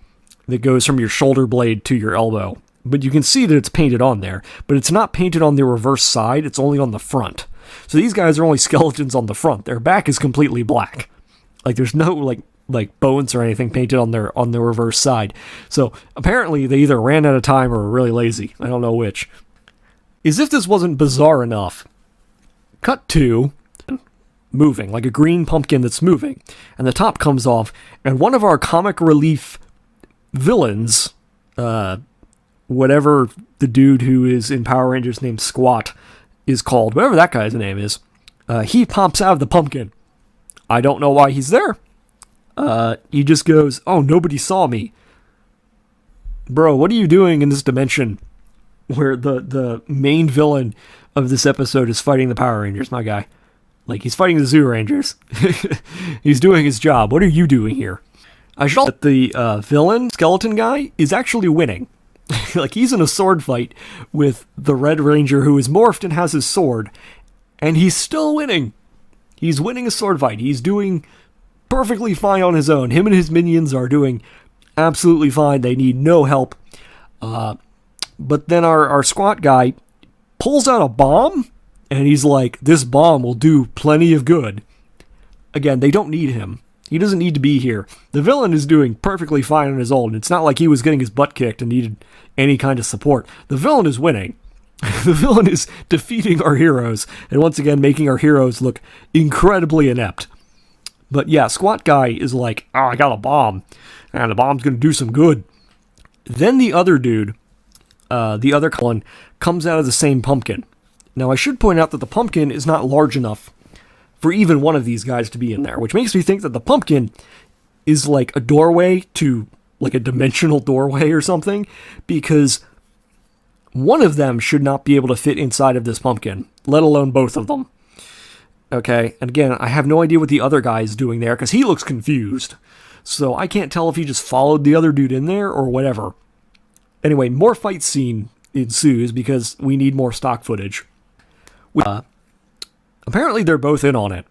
that goes from your shoulder blade to your elbow. But you can see that it's painted on there, but it's not painted on the reverse side, it's only on the front. So these guys are only skeletons on the front. Their back is completely black. Like, there's no, like, like bones or anything painted on the reverse side. So apparently they either ran out of time or were really lazy. I don't know which. As if this wasn't bizarre enough, cut to moving, like a green pumpkin that's moving, and the top comes off, and one of our comic relief villains, whatever the dude who is in Power Rangers named Squat is called, whatever that guy's name is, he pops out of the pumpkin. I don't know why he's there. He just goes, "Oh, nobody saw me." Bro, what are you doing in this dimension where the main villain of this episode is fighting the Power Rangers, my guy? Like, he's fighting the Zyurangers. He's doing his job. What are you doing here? I should also the villain, skeleton guy, is actually winning. Like, he's in a sword fight with the Red Ranger who is morphed and has his sword, and he's still winning. He's winning a sword fight. He's doing perfectly fine on his own. Him and his minions are doing absolutely fine. They need no help. But then our squat guy pulls out a bomb, and he's like, this bomb will do plenty of good. Again, they don't need him. He doesn't need to be here. The villain is doing perfectly fine on his own. It's not like he was getting his butt kicked and needed any kind of support. The villain is winning. The villain is defeating our heroes, and once again making our heroes look incredibly inept. But yeah, Squat Guy is like, "Oh, I got a bomb, and the bomb's going to do some good." Then the other dude, the other clone, comes out of the same pumpkin. Now, I should point out that the pumpkin is not large enough for even one of these guys to be in there, which makes me think that the pumpkin is like a doorway to, like a dimensional doorway or something, because one of them should not be able to fit inside of this pumpkin, let alone both of them. Okay, and again, I have no idea what the other guy is doing there, because he looks confused. So I can't tell if he just followed the other dude in there or whatever. Anyway, more fight scene ensues because we need more stock footage. Apparently they're both in on it.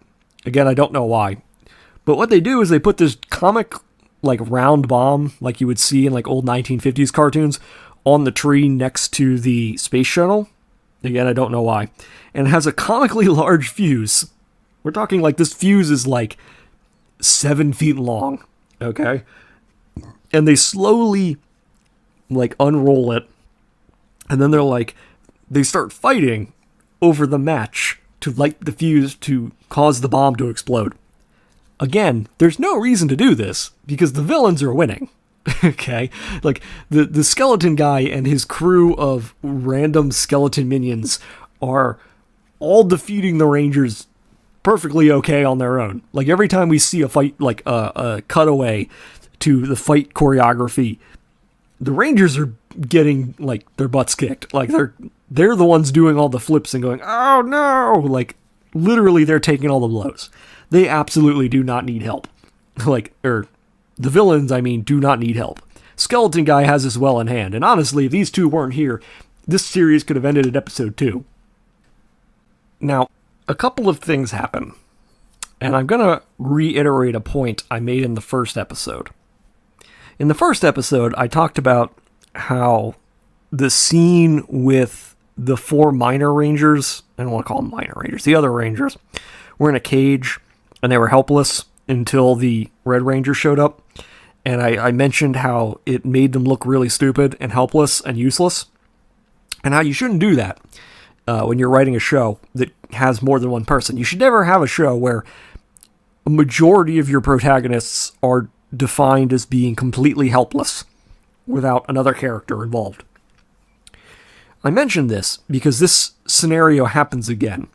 Again, I don't know why. But what they do is they put this comic, like, round bomb, like you would see in, like, old 1950s cartoons, on the tree next to the space shuttle. Again, I don't know why. And it has a comically large fuse. We're talking, like, this fuse is, like, 7 feet long. Okay? And they slowly, like, unroll it. And then they're like, they start fighting over the match to light the fuse to cause the bomb to explode. Again, there's no reason to do this, because the villains are winning. Okay? Like, the skeleton guy and his crew of random skeleton minions are all defeating the Rangers perfectly okay on their own. Like, every time we see a fight, like a cutaway to the fight choreography, the Rangers are getting, like, their butts kicked. Like, they're the ones doing all the flips and going, "Oh no!" Like, literally they're taking all the blows. They absolutely do not need help. Like, the villains, I mean, do not need help. Skeleton Guy has this well in hand, and honestly, if these two weren't here, this series could have ended at episode 2. Now, a couple of things happen, and I'm going to reiterate a point I made in the first episode. In the first episode, I talked about how the scene with the 4 minor rangers, I don't want to call them minor rangers, the other rangers, were in a cage, and they were helpless until the Red Ranger showed up. And I mentioned how it made them look really stupid and helpless and useless, and how you shouldn't do that when you're writing a show that has more than one person. You should never have a show where a majority of your protagonists are defined as being completely helpless without another character involved. I mentioned this because this scenario happens again.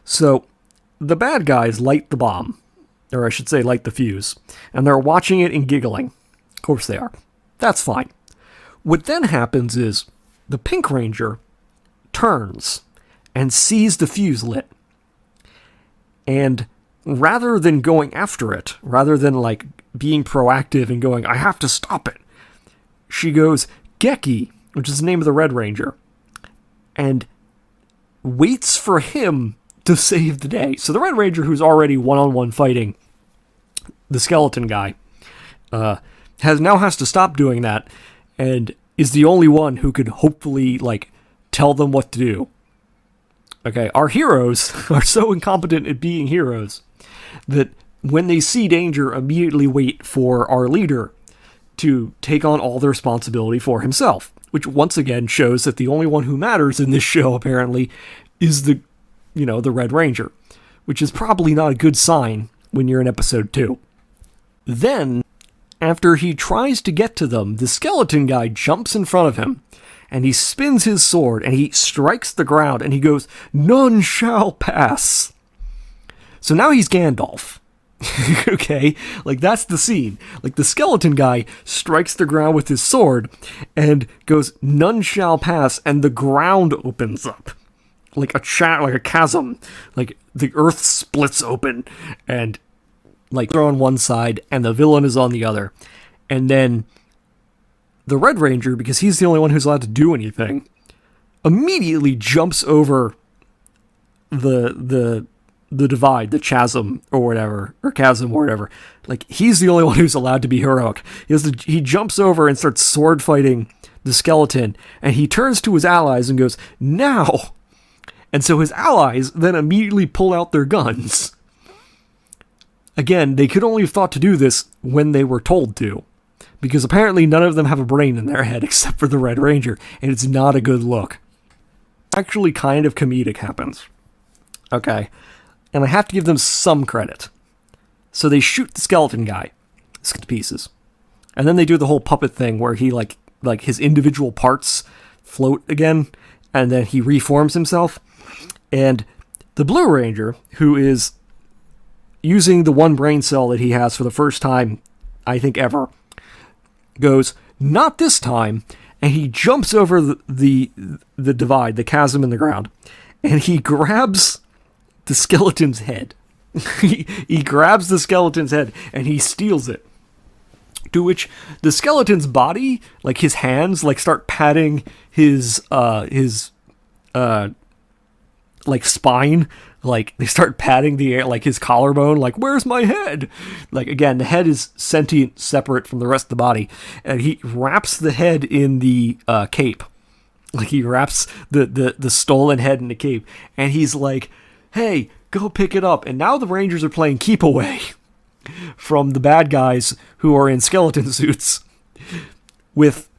So, the bad guys light the bomb, or I should say light the fuse, and they're watching it and giggling. Of course they are. That's fine. What then happens is the Pink Ranger turns and sees the fuse lit. And rather than going after it, rather than like being proactive and going, "I have to stop it," she goes, "Geki," which is the name of the Red Ranger, and waits for him to save the day. So the Red Ranger, who's already one-on-one fighting the skeleton guy, has to stop doing that, and is the only one who could hopefully, like, tell them what to do. Okay, our heroes are so incompetent at being heroes that when they see danger, immediately wait for our leader to take on all the responsibility for himself, which once again shows that the only one who matters in this show, apparently, is the Red Ranger, which is probably not a good sign when you're in episode 2. Then, after he tries to get to them, the skeleton guy jumps in front of him, and he spins his sword, and he strikes the ground, and he goes, "None shall pass." So now he's Gandalf. Okay? Like, that's the scene. Like, the skeleton guy strikes the ground with his sword, and goes, "None shall pass," and the ground opens up. Like a chasm. Like, the earth splits open, and, like, they're on one side, and the villain is on the other. And then the Red Ranger, because he's the only one who's allowed to do anything, immediately jumps over the divide, the chasm or whatever, or chasm or whatever. Like, he's the only one who's allowed to be heroic. He jumps over and starts sword fighting the skeleton, and he turns to his allies and goes, "Now!" And so his allies then immediately pull out their guns. Again, they could only have thought to do this when they were told to, because apparently none of them have a brain in their head except for the Red Ranger, and it's not a good look. Actually, kind of comedic happens. Okay. And I have to give them some credit. So they shoot the skeleton guy to pieces. And then they do the whole puppet thing where he, like his individual parts float again, and then he reforms himself. And the Blue Ranger, who is using the one brain cell that he has for the first time, I think ever, goes, "Not this time," and he jumps over the divide, the chasm in the ground, and he grabs the skeleton's head. He grabs the skeleton's head and he steals it. To which the skeleton's body, like his hands, like start patting his like spine, like they start patting the air, like his collarbone, like, "Where's my head?" Like, again, the head is sentient, separate from the rest of the body, and he wraps the head in the cape. Like, he wraps the stolen head in the cape, and he's like, "Hey, go pick it up." And now the Rangers are playing keep away from the bad guys who are in skeleton suits with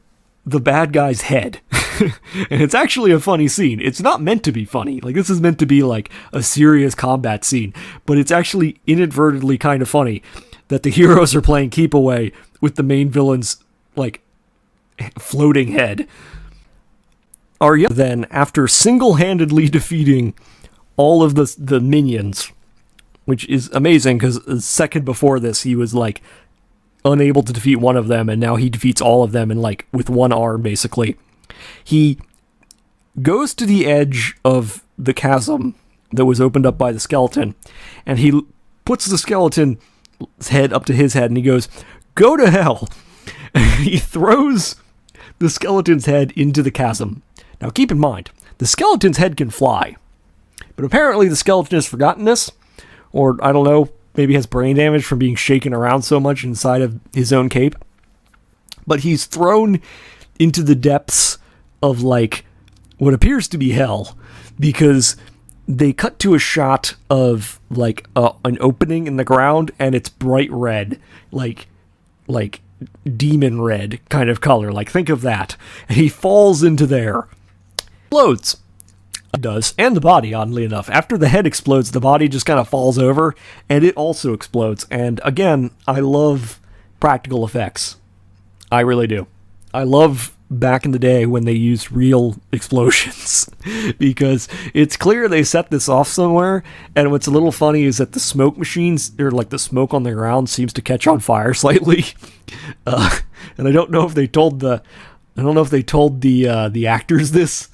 the bad guy's head. And it's actually a funny scene. It's not meant to be funny. Like, this is meant to be like a serious combat scene, but it's actually inadvertently kind of funny that the heroes are playing keep away with the main villain's, like, floating head. Arya then, after single-handedly defeating all of the minions, which is amazing because a second before this he was like unable to defeat one of them, and now he defeats all of them in, like, with one arm basically. He goes to the edge of the chasm that was opened up by the skeleton, and he puts the skeleton's head up to his head, and he goes, "Go to hell." He throws the skeleton's head into the chasm. Now keep in mind, the skeleton's head can fly, but apparently the skeleton has forgotten this, or I don't know, maybe has brain damage from being shaken around so much inside of his own cape. But he's thrown into the depths of, like, what appears to be hell, because they cut to a shot of, like, an opening in the ground, and it's bright red, like demon red kind of color. Like, think of that. And he falls into there. Explodes. It does. And the body, oddly enough. After the head explodes, the body just kind of falls over, and it also explodes. And again, I love practical effects. I really do. I love back in the day when they used real explosions, because it's clear they set this off somewhere. And what's a little funny is that the smoke machines, or like the smoke on the ground, seems to catch on fire slightly. And I don't know if they told the actors this.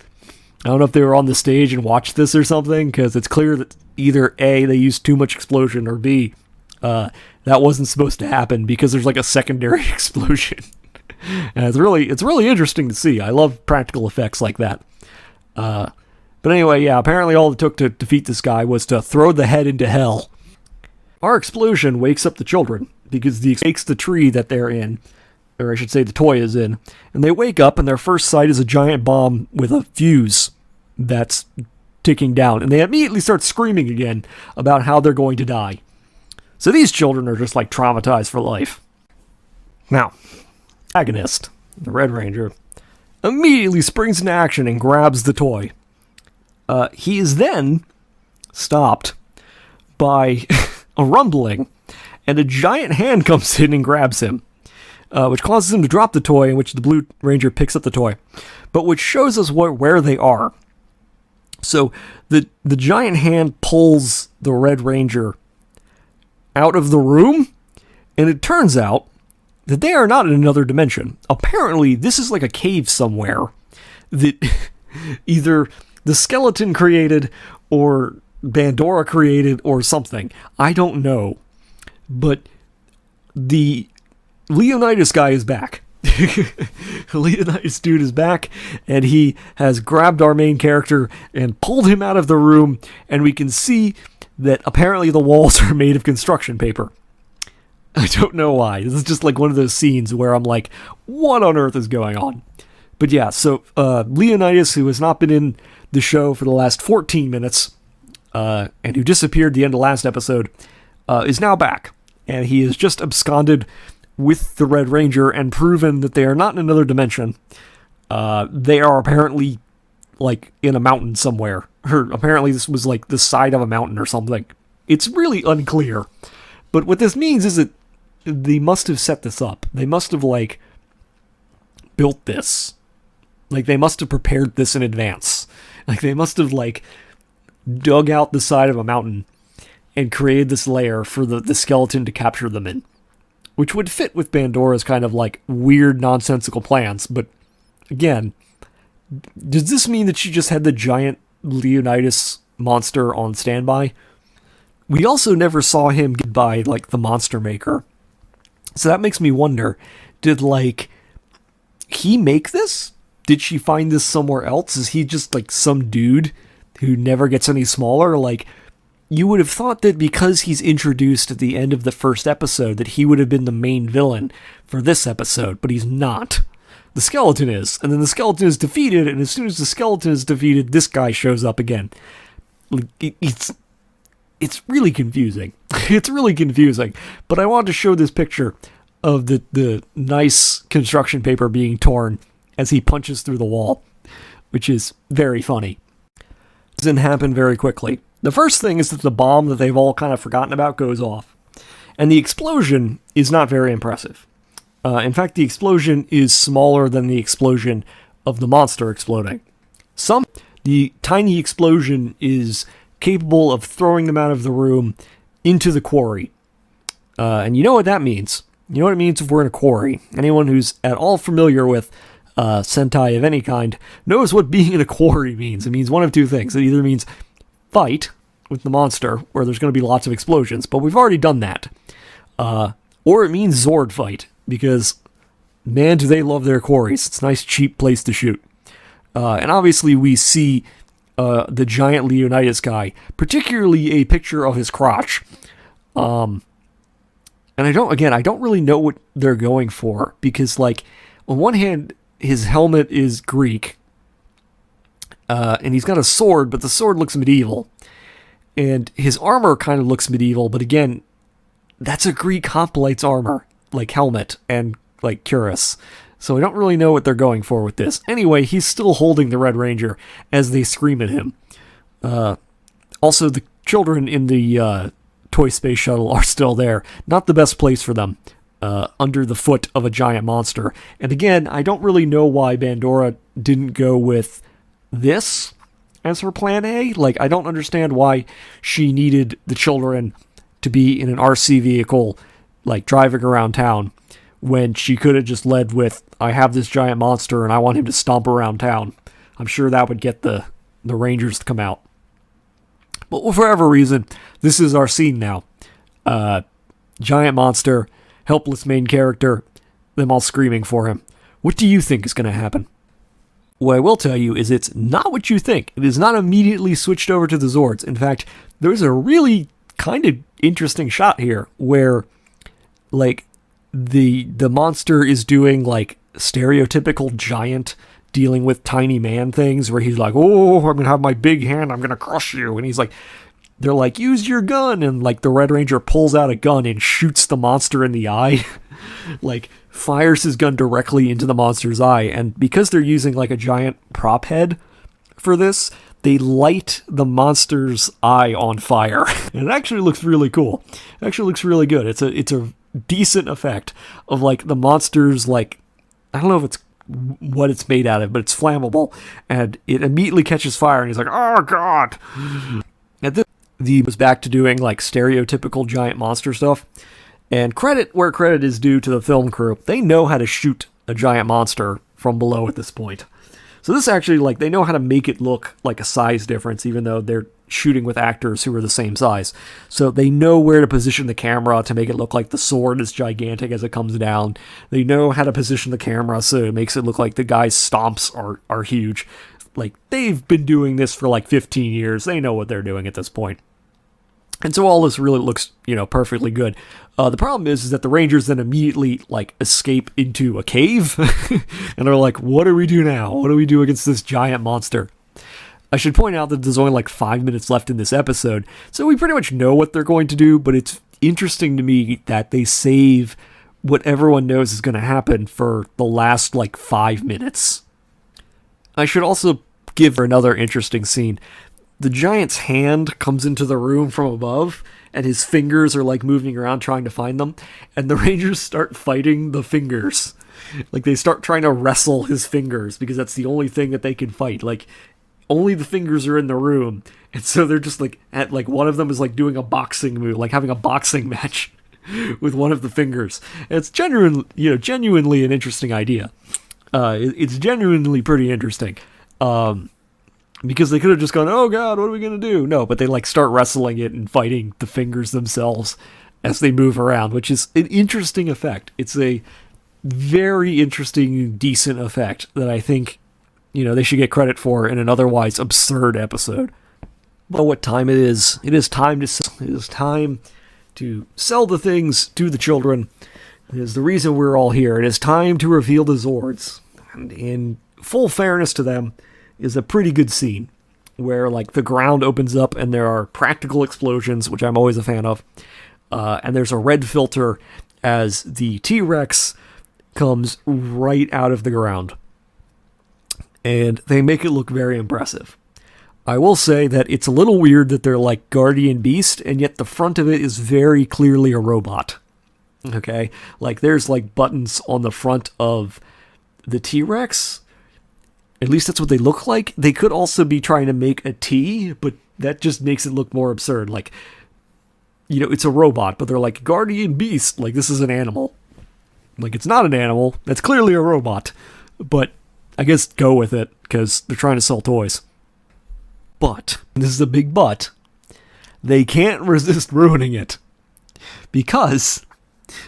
I don't know if they were on the stage and watched this or something, because it's clear that either A, they used too much explosion, or B, that wasn't supposed to happen, because there's like a secondary explosion. And it's really interesting to see. I love practical effects like that. But anyway, yeah, apparently all it took to defeat this guy was to throw the head into hell. Our explosion wakes up the children, because the takes the tree that they're in, or I should say the toy is in, and they wake up, and their first sight is a giant bomb with a fuse that's ticking down, and they immediately start screaming again about how they're going to die. So these children are just like traumatized for life. Now, Agonist, the Red Ranger, immediately springs into action and grabs the toy. He is then stopped by a rumbling, and a giant hand comes in and grabs him, which causes him to drop the toy, in which the Blue Ranger picks up the toy, but which shows us where they are. So the giant hand pulls the Red Ranger out of the room, and it turns out that they are not in another dimension. Apparently, this is like a cave somewhere that either the skeleton created or Bandora created or something. I don't know. But the Leonidas guy is back. Leonidas dude is back, and he has grabbed our main character and pulled him out of the room, and we can see that apparently the walls are made of construction paper. I don't know why. This is just like one of those scenes where I'm like, what on earth is going on? But yeah, so Leonidas, who has not been in the show for the last 14 minutes, and who disappeared at the end of last episode, is now back. And he has just absconded with the Red Ranger and proven that they are not in another dimension. They are apparently like in a mountain somewhere. Or apparently this was like the side of a mountain or something. It's really unclear. But what this means is that they must have set this up. They must have like built this. Like they must have prepared this in advance. Like they must have like dug out the side of a mountain and created this lair for the skeleton to capture them in. Which would fit with Bandora's kind of like weird nonsensical plans. But again, does this mean that she just had the giant Leonidas monster on standby? We also never saw him get by like the monster maker. So that makes me wonder, did like he make this? Did she find this somewhere else? Is he just like some dude who never gets any smaller? Like, you would have thought that because he's introduced at the end of the first episode that he would have been the main villain for this episode, but he's not. The skeleton is, and then the skeleton is defeated, and as soon as the skeleton is defeated, this guy shows up again. It's really confusing. It's really confusing. But I wanted to show this picture of the nice construction paper being torn as he punches through the wall, which is very funny. It doesn't happen very quickly. The first thing is that the bomb that they've all kind of forgotten about goes off. And the explosion is not very impressive. In fact, the explosion is smaller than the explosion of the monster exploding. The tiny explosion is capable of throwing them out of the room into the quarry. And you know what that means. You know what it means if we're in a quarry. Anyone who's at all familiar with Sentai of any kind knows what being in a quarry means. It means one of two things. It either means fight with the monster, where there's going to be lots of explosions, but we've already done that. Or it means Zord fight, because, man, do they love their quarries. It's a nice, cheap place to shoot. And obviously we see the giant Leonidas guy, particularly a picture of his crotch. And I don't really know what they're going for, because, like, on one hand, his helmet is Greek, and he's got a sword, but the sword looks medieval. And his armor kind of looks medieval, but again, that's a Greek hoplites armor, like helmet and like cuirass. So I don't really know what they're going for with this. Anyway, he's still holding the Red Ranger as they scream at him. Also, the children in the toy space shuttle are still there. Not the best place for them. Under the foot of a giant monster. And again, I don't really know why Bandora didn't go with this as her plan A. Like, I don't understand why she needed the children to be in an RC vehicle, like, driving around town, when she could have just led with, I have this giant monster and I want him to stomp around town. I'm sure that would get the Rangers to come out. But for whatever reason, this is our scene now. Giant monster, helpless main character, them all screaming for him. What do you think is going to happen? What I will tell you is it's not what you think. It is not immediately switched over to the Zords. In fact, there's a really kind of interesting shot here where, like, the monster is doing, like, stereotypical giant dealing with tiny man things, where he's like, oh, I'm going to have my big hand, I'm going to crush you. And he's like they're like, use your gun, and like the Red Ranger pulls out a gun and shoots the monster in the eye. Like, fires his gun directly into the monster's eye, and because they're using like a giant prop head for this, they light the monster's eye on fire. And it actually looks really cool. It actually looks really good. It's a decent effect of like the monster's, like, I don't know if it's what it's made out of, but it's flammable, and it immediately catches fire, and he's like, oh god. At this, he was back to doing like stereotypical giant monster stuff, and credit where credit is due to the film crew. They know how to shoot a giant monster from below at this point. So this actually, like, they know how to make it look like a size difference, even though they're shooting with actors who are the same size. So they know where to position the camera to make it look like the sword is gigantic as it comes down. They know how to position the camera so it makes it look like the guy's stomps are huge. Like, they've been doing this for like 15 years. They know what they're doing at this point. And so all this really looks, perfectly good. The problem is that the Rangers then immediately, like, escape into a cave. And they're like, what do we do now? What do we do against this giant monster? I should point out that there's only like 5 minutes left in this episode, so we pretty much know what they're going to do, but it's interesting to me that they save what everyone knows is going to happen for the last, like, 5 minutes. I should also give another interesting scene. The giant's hand comes into the room from above, and his fingers are like moving around trying to find them, and the Rangers start fighting the fingers. Like, they start trying to wrestle his fingers, because that's the only thing that they can fight. Like, only the fingers are in the room, and so they're just like, at like, one of them is like doing a boxing move, like having a boxing match with one of the fingers. And it's genuinely an interesting idea. It's genuinely pretty interesting. Because they could have just gone, oh god, what are we going to do? No, but they like start wrestling it and fighting the fingers themselves as they move around, which is an interesting effect. It's a very interesting, decent effect that I think, they should get credit for in an otherwise absurd episode. Well, what time it is? It is time to sell the things to the children. It is the reason we're all here. It is time to reveal the Zords. And in full fairness to them, is a pretty good scene where, like, the ground opens up and there are practical explosions, which I'm always a fan of. And there's a red filter as the T-Rex comes right out of the ground. And they make it look very impressive. I will say that it's a little weird that they're like Guardian Beast, and yet the front of it is very clearly a robot. Okay? Like, there's like buttons on the front of the T-Rex. At least that's what they look like. They could also be trying to make a T, but that just makes it look more absurd. Like, it's a robot, but they're like Guardian Beast. Like, this is an animal. Like, it's not an animal. That's clearly a robot. But I guess go with it, because they're trying to sell toys. But, and this is a big but, they can't resist ruining it. Because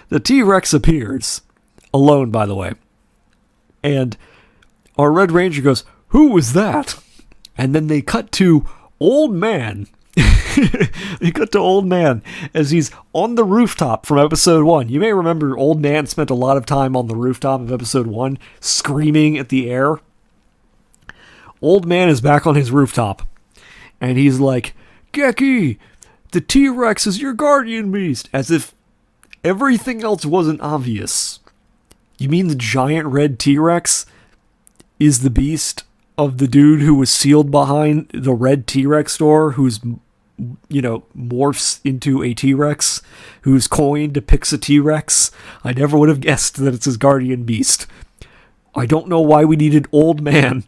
the T-Rex appears, alone, by the way. And our Red Ranger goes, who was that? And then they cut to Old Man. They cut to Old Man as he's on the rooftop from episode 1. You may remember Old Man spent a lot of time on the rooftop of episode 1, screaming at the air. Old Man is back on his rooftop, and he's like, Geki, the T-Rex is your guardian beast, as if everything else wasn't obvious. You mean the giant red T-Rex is the beast of the dude who was sealed behind the red T-Rex store, who's, morphs into a T-Rex, whose coin depicts a T-Rex? I never would have guessed that it's his guardian beast. I don't know why we needed Old Man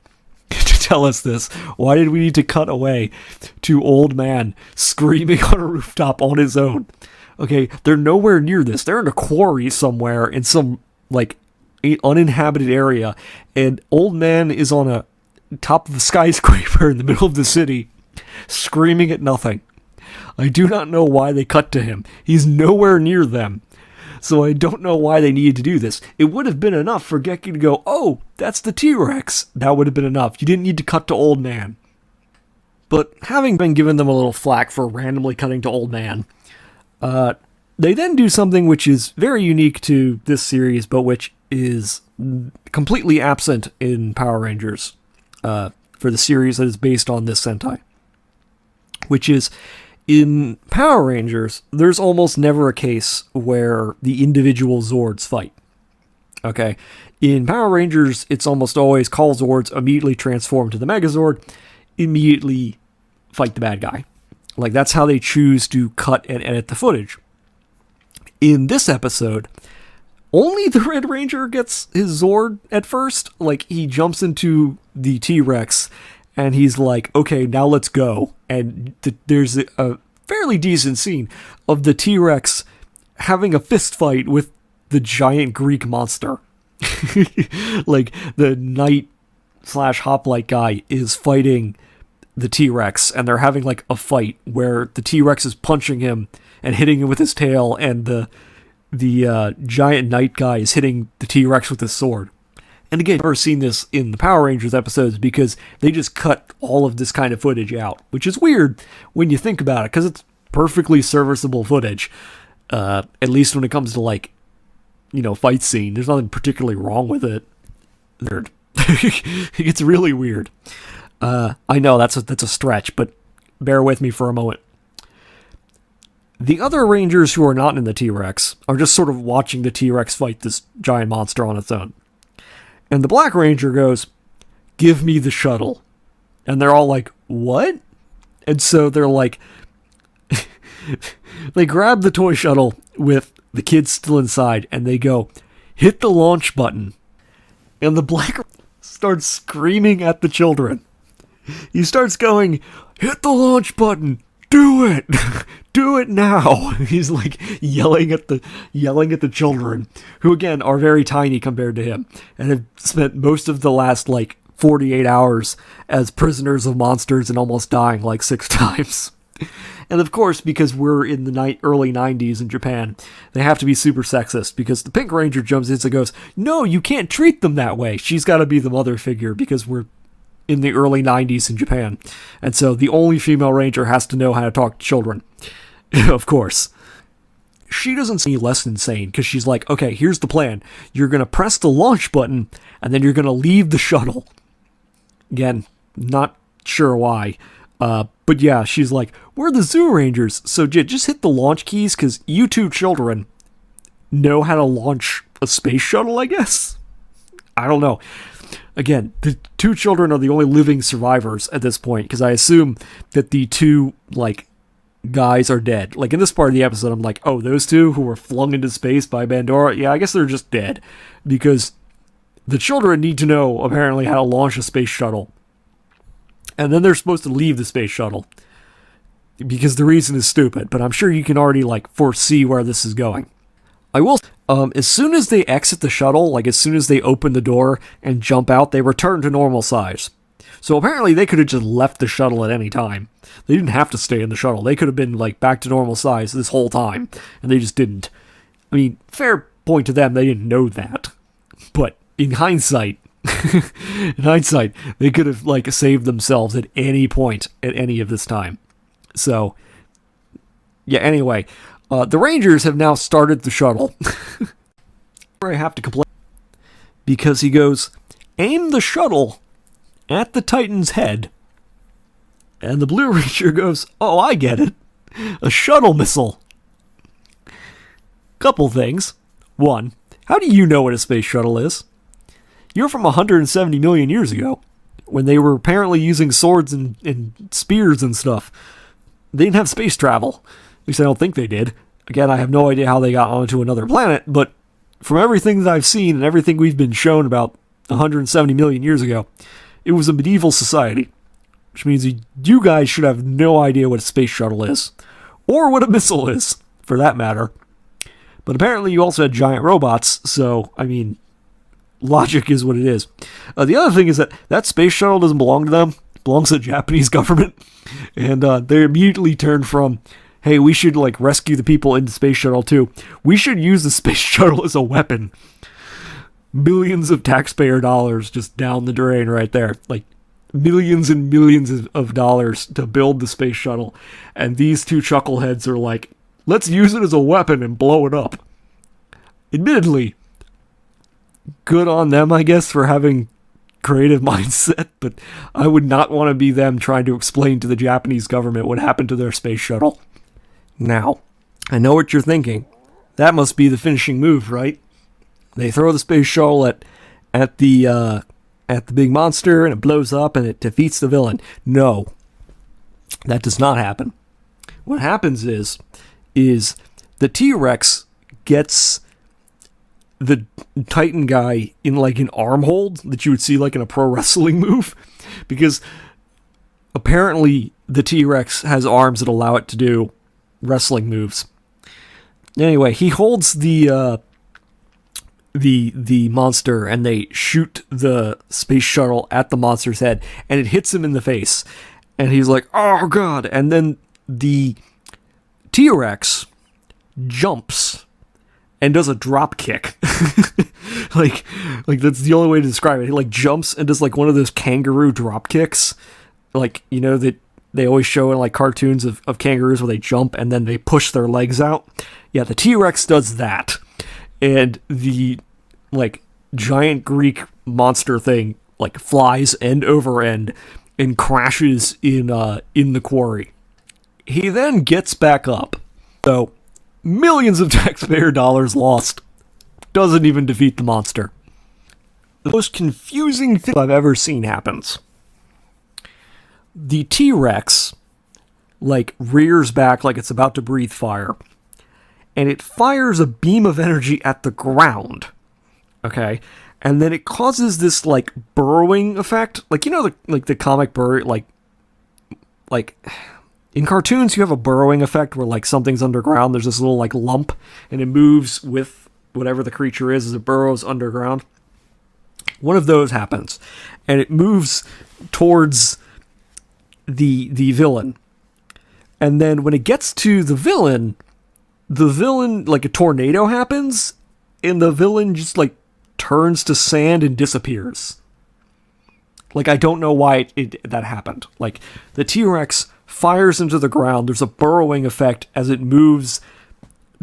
to tell us this. Why did we need to cut away to Old Man screaming on a rooftop on his own? Okay, they're nowhere near this. They're in a quarry somewhere in some, like, uninhabited area, and Old Man is on a top of the skyscraper in the middle of the city, screaming at nothing. I do not know why they cut to him. He's nowhere near them. So I don't know why they needed to do this. It would have been enough for Geki to go, oh, that's the T-Rex. That would have been enough. You didn't need to cut to Old Man. But having been given them a little flack for randomly cutting to Old Man, they then do something which is very unique to this series, but which is completely absent in Power Rangers for the series that is based on this Sentai. Which is, In Power Rangers, there's almost never a case where the individual Zords fight. Okay? In Power Rangers, it's almost always call Zords, immediately transform to the Megazord, immediately fight the bad guy. Like, that's how they choose to cut and edit the footage. In this episode, only the Red Ranger gets his Zord at first. Like, he jumps into the T-Rex, and he's like, okay, now let's go. And there's a fairly decent scene of the T-Rex having a fist fight with the giant Greek monster. Like, the Knight/Hoplite guy is fighting the T-Rex, and they're having, like, a fight where the T-Rex is punching him and hitting him with his tail, and the giant Knight guy is hitting the T-Rex with his sword. And again, I've never seen this in the Power Rangers episodes because they just cut all of this kind of footage out, which is weird when you think about it, because it's perfectly serviceable footage. At least when it comes to, like, fight scene. There's nothing particularly wrong with it. It gets really weird. I know that's a stretch, but bear with me for a moment. The other Rangers who are not in the T-Rex are just sort of watching the T-Rex fight this giant monster on its own. And the Black Ranger goes, "Give me the shuttle." And they're all like, "What?" And so they're like, they grab the toy shuttle with the kids still inside, and they go, "Hit the launch button." And the Black Ranger starts screaming at the children. He starts going, "Hit the launch button! Do it! Do it now!" He's like yelling at the children, who again are very tiny compared to him, and have spent most of the last 48 hours as prisoners of monsters and almost dying 6 times. And of course, because we're in the early 90s in Japan, they have to be super sexist, because the Pink Ranger jumps in and goes, "No, you can't treat them that way. She's got to be the mother figure, because we're in the early 90s in Japan. And so the only female ranger has to know how to talk to children." Of course. She doesn't seem less insane, because she's like, "Okay, here's the plan. You're going to press the launch button, and then you're going to leave the shuttle." Again, not sure why. But yeah, she's like, "We're the Zyurangers, so just hit the launch keys, because you two children know how to launch a space shuttle, I guess?" I don't know. Again, the two children are the only living survivors at this point, because I assume that the two, guys are dead. In this part of the episode, I'm like, oh, those two who were flung into space by Bandora, yeah, I guess they're just dead. Because the children need to know, apparently, how to launch a space shuttle. And then they're supposed to leave the space shuttle. Because the reason is stupid, but I'm sure you can already, foresee where this is going. I will as soon as they exit the shuttle, as soon as they open the door and jump out, they return to normal size. So apparently they could have just left the shuttle at any time. They didn't have to stay in the shuttle. They could have been, back to normal size this whole time, and they just didn't. I mean, fair point to them, they didn't know that. But in hindsight, they could have, saved themselves at any point at any of this time. So, yeah, anyway, the Rangers have now started the shuttle. I have to complain, because he goes, "Aim the shuttle at the Titan's head." And the Blue Ranger goes, "Oh, I get it. A shuttle missile." Couple things. One, how do you know what a space shuttle is? You're from 170 million years ago, when they were apparently using swords and spears and stuff. They didn't have space travel. At least I don't think they did. Again, I have no idea how they got onto another planet, but from everything that I've seen and everything we've been shown about 170 million years ago, it was a medieval society. Which means you guys should have no idea what a space shuttle is. Or what a missile is, for that matter. But apparently you also had giant robots, so, I mean, logic is what it is. The other thing is that space shuttle doesn't belong to them. It belongs to the Japanese government. And they immediately turned from, hey, we should, rescue the people in the space shuttle, too. We should use the space shuttle as a weapon. Millions of taxpayer dollars just down the drain right there. Millions and millions of dollars to build the space shuttle. And these two chuckleheads are like, let's use it as a weapon and blow it up. Admittedly, good on them, I guess, for having creative mindset, but I would not want to be them trying to explain to the Japanese government what happened to their space shuttle. Now, I know what you're thinking. That must be the finishing move, right? They throw the space shuttle at the big monster, and it blows up, and it defeats the villain. No, that does not happen. What happens is the T-Rex gets the Titan guy in like an arm hold that you would see like in a pro wrestling move, because apparently the T-Rex has arms that allow it to do wrestling moves. Anyway, he holds the monster, and they shoot the space shuttle at the monster's head, and it hits him in the face, and he's like, oh god, and then the T-Rex jumps and does a drop kick. like that's the only way to describe it. He like jumps and does like one of those kangaroo drop kicks, like, you know, that they always show in like cartoons of kangaroos where they jump and then they push their legs out. Yeah, the T-Rex does that, and the like giant Greek monster thing like flies end over end and crashes in the quarry. He then gets back up. So, millions of taxpayer dollars lost. Doesn't even defeat the monster. The most confusing thing I've ever seen happens. The T-Rex, like, rears back like it's about to breathe fire. And it fires a beam of energy at the ground. Okay? And then it causes this, like, burrowing effect. Like, you know, the comic burrow, like... In cartoons, you have a burrowing effect where, like, something's underground. There's this little, like, lump, and it moves with whatever the creature is as it burrows underground. One of those happens, and it moves towards the villain. And then when it gets to the villain, like, a tornado happens, and the villain just, like, turns to sand and disappears. Like, I don't know why that happened. Like, the T-Rex fires into the ground. There's a burrowing effect as it moves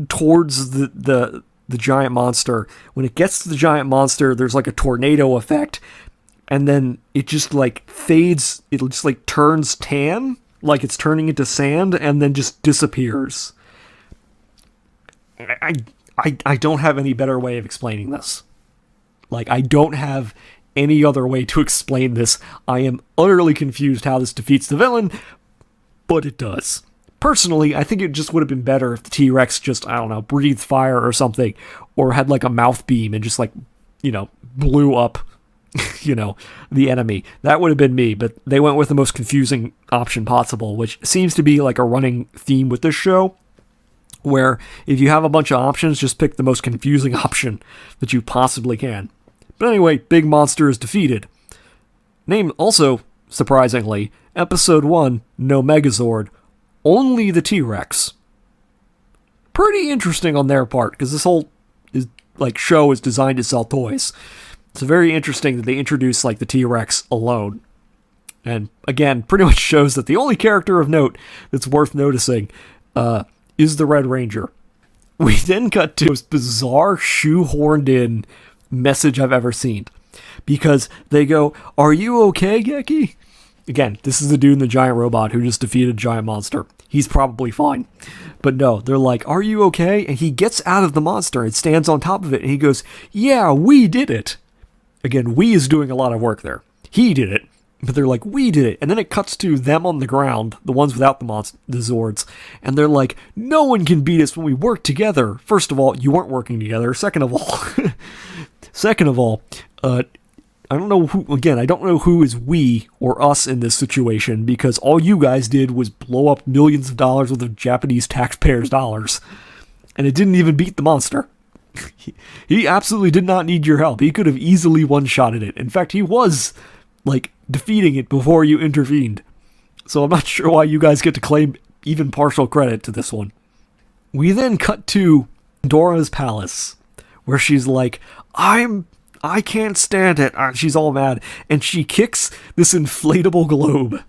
towards the giant monster. When it gets to the giant monster, there's like a tornado effect, and then it just like fades. It just like turns tan, like it's turning into sand, and then just disappears. I don't have any better way of explaining this. Like, I don't have any other way to explain this. I am utterly confused how this defeats the villain, but it does. Personally, I think it just would have been better if the T-Rex just, I don't know, breathed fire or something, or had like a mouth beam and just like, you know, blew up, you know, the enemy. That would have been me, but they went with the most confusing option possible, which seems to be like a running theme with this show, where if you have a bunch of options, just pick the most confusing option that you possibly can. But anyway, Big Monster is defeated. Named also, surprisingly, Episode 1, No Megazord, only the T-Rex. Pretty interesting on their part, because this whole show is designed to sell toys. It's very interesting that they introduce like the T-Rex alone. And again, pretty much shows that the only character of note that's worth noticing is the Red Ranger. We then cut to the most bizarre shoehorned in message I've ever seen. Because they go, "Are you okay, Geki?" Again, this is the dude in the giant robot who just defeated a giant monster. He's probably fine. But no, they're like, "Are you okay?" And he gets out of the monster and stands on top of it, and he goes, "Yeah, we did it." Again, we is doing a lot of work there. He did it. But they're like, "We did it." And then it cuts to them on the ground, the ones without the Zords. And they're like, "No one can beat us when we work together." First of all, you weren't working together. Second of all, I don't know who is we or us in this situation, because all you guys did was blow up millions of dollars worth of Japanese taxpayers' dollars. And it didn't even beat the monster. He absolutely did not need your help. He could have easily one-shotted it. In fact, he was, like, defeating it before you intervened. So I'm not sure why you guys get to claim even partial credit to this one. We then cut to Dora's palace, where she's like, I can't stand it. She's all mad. And she kicks this inflatable globe.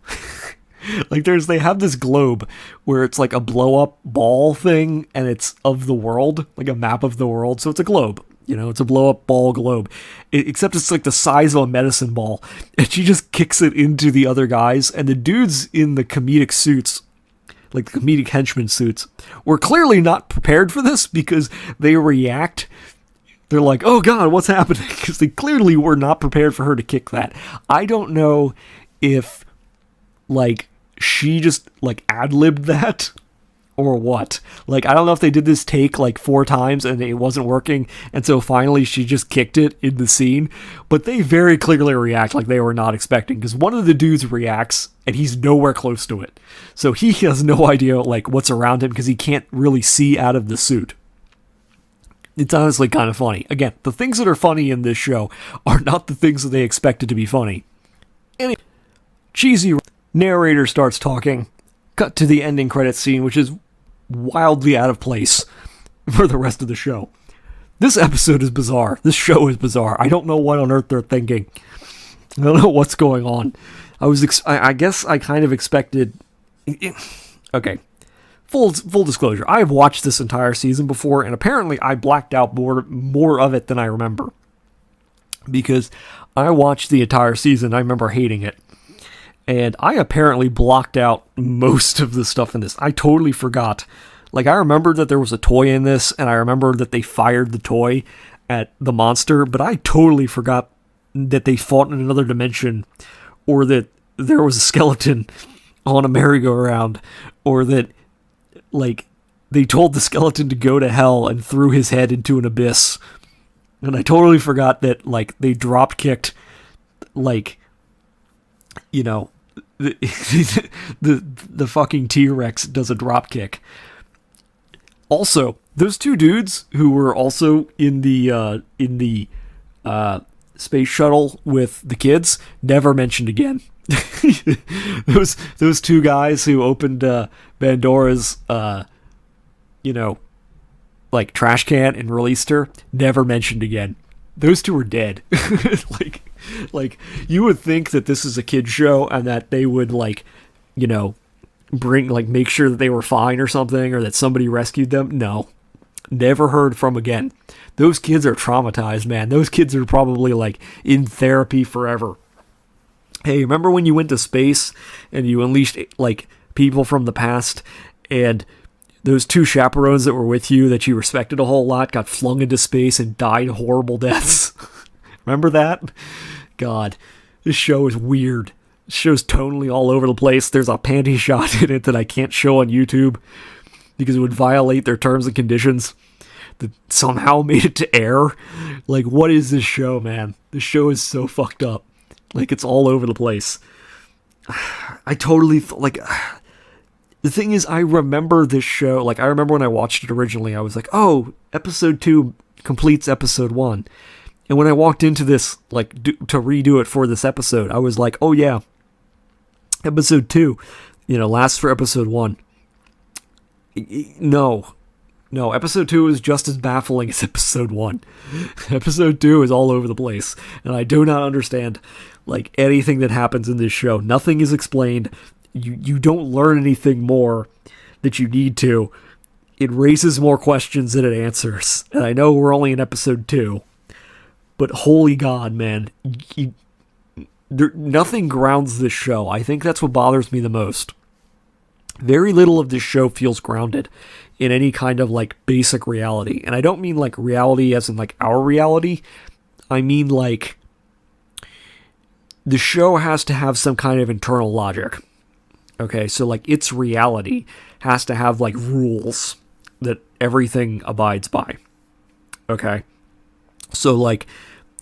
Like, they have this globe where it's like a blow-up ball thing, and it's of the world, like a map of the world. So it's a globe. You know, it's a blow-up ball globe. Except it's like the size of a medicine ball. And she just kicks it into the other guys. And the dudes in the comedic suits, like the comedic henchman suits, were clearly not prepared for this because they react. They're like, oh God, what's happening? Because they clearly were not prepared for her to kick that. I don't know if, like, she just, like, ad-libbed that or what. Like, I don't know if they did this take like 4 times and it wasn't working, and so finally she just kicked it in the scene. But they very clearly react like they were not expecting, because one of the dudes reacts and he's nowhere close to it. So he has no idea like what's around him because he can't really see out of the suit. It's honestly kind of funny. Again, the things that are funny in this show are not the things that they expected to be funny. Anyway, cheesy narrator starts talking. Cut to the ending credits scene, which is wildly out of place for the rest of the show. This episode is bizarre. This show is bizarre. I don't know what on earth they're thinking. I don't know what's going on. I guess I kind of expected... Okay. Full disclosure. I have watched this entire season before, and apparently I blacked out more of it than I remember. Because I watched the entire season, I remember hating it. And I apparently blocked out most of the stuff in this. I totally forgot. Like, I remember that there was a toy in this, and I remember that they fired the toy at the monster, but I totally forgot that they fought in another dimension, or that there was a skeleton on a merry-go-round, or that, like, they told the skeleton to go to hell and threw his head into an abyss. And I totally forgot that, like, they drop-kicked, like, you know, the fucking T-Rex does a drop kick. Also, those 2 dudes who were also in the space shuttle with the kids, never mentioned again. those 2 guys who opened Pandora's you know, like, trash can and released her, never mentioned again. Those 2 are dead. Like, you would think that this is a kid's show and that they would, like, you know, make sure that they were fine or something, or that somebody rescued them. No. Never heard from again. Those kids are traumatized, man. Those kids are probably, like, in therapy forever. Hey, remember when you went to space and you unleashed, like, people from the past, and those 2 chaperones that were with you that you respected a whole lot got flung into space and died horrible deaths? Remember that? God, this show is weird. This show's tonally all over the place. There's a panty shot in it that I can't show on YouTube because it would violate their terms and conditions that somehow made it to air. Like, what is this show, man? This show is so fucked up. Like, it's all over the place. I totally... the thing is, I remember this show. Like, I remember when I watched it originally, I was like, oh, episode 2 completes episode 1. And when I walked into this, like, to redo it for this episode, I was like, oh yeah, episode 2, you know, lasts for episode 1. No, episode 2 is just as baffling as episode 1. Episode 2 is all over the place, and I do not understand, like, anything that happens in this show. Nothing is explained. You don't learn anything more that you need to. It raises more questions than it answers. And I know we're only in episode 2. But holy God, man, nothing grounds this show. I think that's what bothers me the most. Very little of this show feels grounded in any kind of, like, basic reality. And I don't mean, like, reality as in, like, our reality. I mean, like, the show has to have some kind of internal logic. Okay, so, like, its reality has to have, like, rules that everything abides by. Okay? So, like,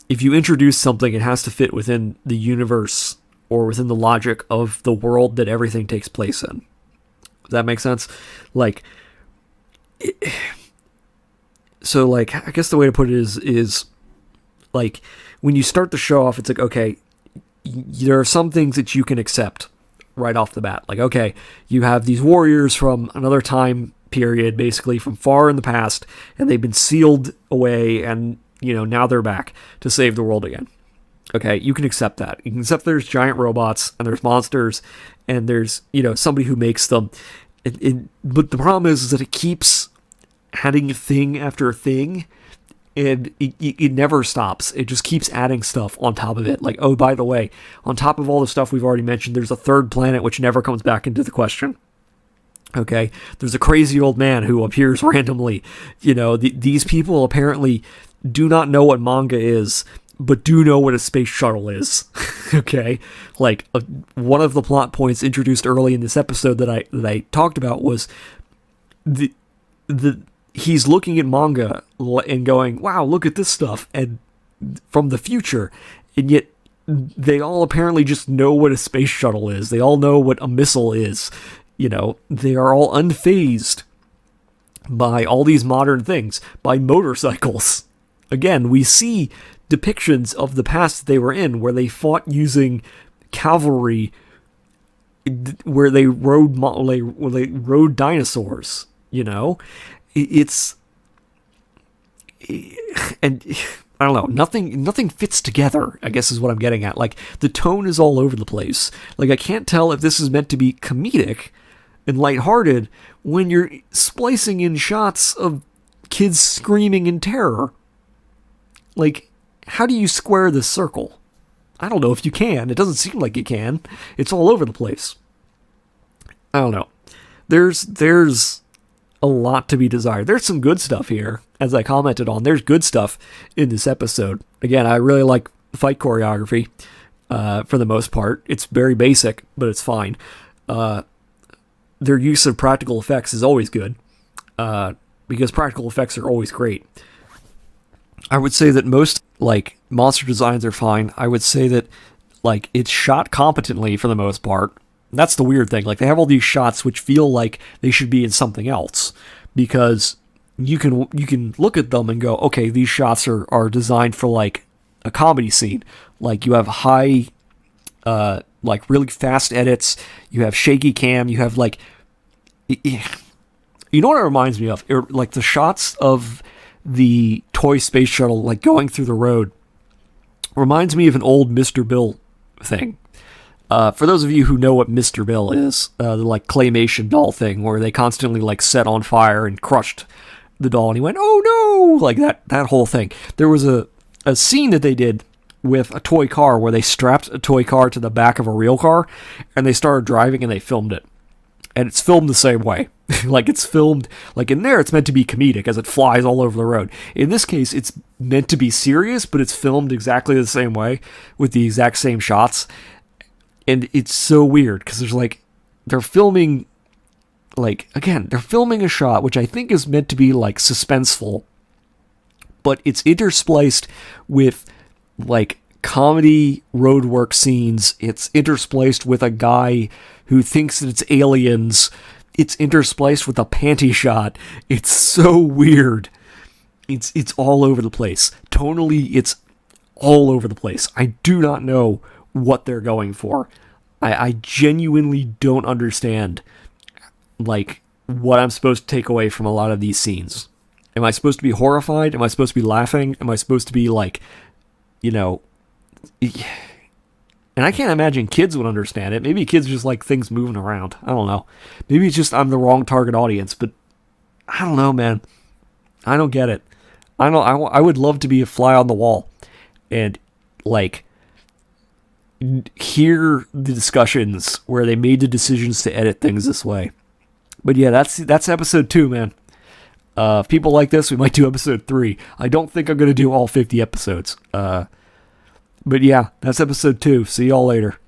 if you introduce something, it has to fit within the universe or within the logic of the world that everything takes place in. Does that make sense? Like, so, like, I guess the way to put it is like, when you start the show off, it's like, okay, there are some things that you can accept right off the bat. Like, okay, you have these warriors from another time period, basically from far in the past, and they've been sealed away, and, you know, now they're back to save the world again. Okay, you can accept that. You can accept there's giant robots, and there's monsters, and there's, you know, somebody who makes them. But the problem is that it keeps adding thing after thing, And it never stops. It just keeps adding stuff on top of it. Like, oh, by the way, on top of all the stuff we've already mentioned, there's a third planet which never comes back into the question. Okay? There's a crazy old man who appears randomly. You know, these people apparently do not know what manga is, but do know what a space shuttle is. Okay? Like, one of the plot points introduced early in this episode that I talked about was he's looking at manga and going, wow, look at this stuff, and from the future, and yet they all apparently just know what a space shuttle is. They all know what a missile is. You know, they are all unfazed by all these modern things, by motorcycles. Again, we see depictions of the past that they were in, where they fought using cavalry, where they rode dinosaurs, you know? And I don't know, nothing fits together, I guess is what I'm getting at. Like, the tone is all over the place. Like, I can't tell if this is meant to be comedic and lighthearted when you're splicing in shots of kids screaming in terror. Like, how do you square this circle? I don't know if you can. It doesn't seem like you can. It's all over the place. I don't know. There's a lot to be desired. There's some good stuff here, as I commented on. There's good stuff in this episode. Again, I really like fight choreography for the most part. It's very basic, but it's fine. Their use of practical effects is always good, because practical effects are always great. I would say that most, like, monster designs are fine. I would say that, like, it's shot competently for the most part. That's the weird thing. Like, they have all these shots which feel like they should be in something else, because you can look at them and go, okay, these shots are designed for, like, a comedy scene. Like, you have high, like, really fast edits. You have shaky cam. You have, like, you know what it reminds me of? Like, the shots of the toy space shuttle, like, going through the road, reminds me of an old Mr. Bill thing. For those of you who know what Mr. Bill is, the, like, claymation doll thing where they constantly, like, set on fire and crushed the doll and he went, oh no, like that whole thing. There was a scene that they did with a toy car where they strapped a toy car to the back of a real car and they started driving and they filmed it. And it's filmed the same way. Like, it's filmed, like, in there it's meant to be comedic as it flies all over the road. In this case, it's meant to be serious, but it's filmed exactly the same way with the exact same shots. And it's so weird because there's, like, they're filming, like, again, they're filming a shot which I think is meant to be, like, suspenseful, but it's interspliced with, like, comedy roadwork scenes. It's interspliced with a guy who thinks that it's aliens. It's interspliced with a panty shot. It's so weird. It's all over the place. Tonally, it's all over the place. I do not know what they're going for. I genuinely don't understand, like, what I'm supposed to take away from a lot of these scenes. Am I supposed to be horrified? Am I supposed to be laughing? Am I supposed to be, like, you know... And I can't imagine kids would understand it. Maybe kids just like things moving around. I don't know. Maybe it's just I'm the wrong target audience, but I don't know, man. I don't get it. I would love to be a fly on the wall and, like, hear the discussions where they made the decisions to edit things this way. But yeah, that's episode 2, man. If people like this, we might do episode 3. I don't think I'm going to do all 50 episodes. But yeah, that's episode 2. See y'all later.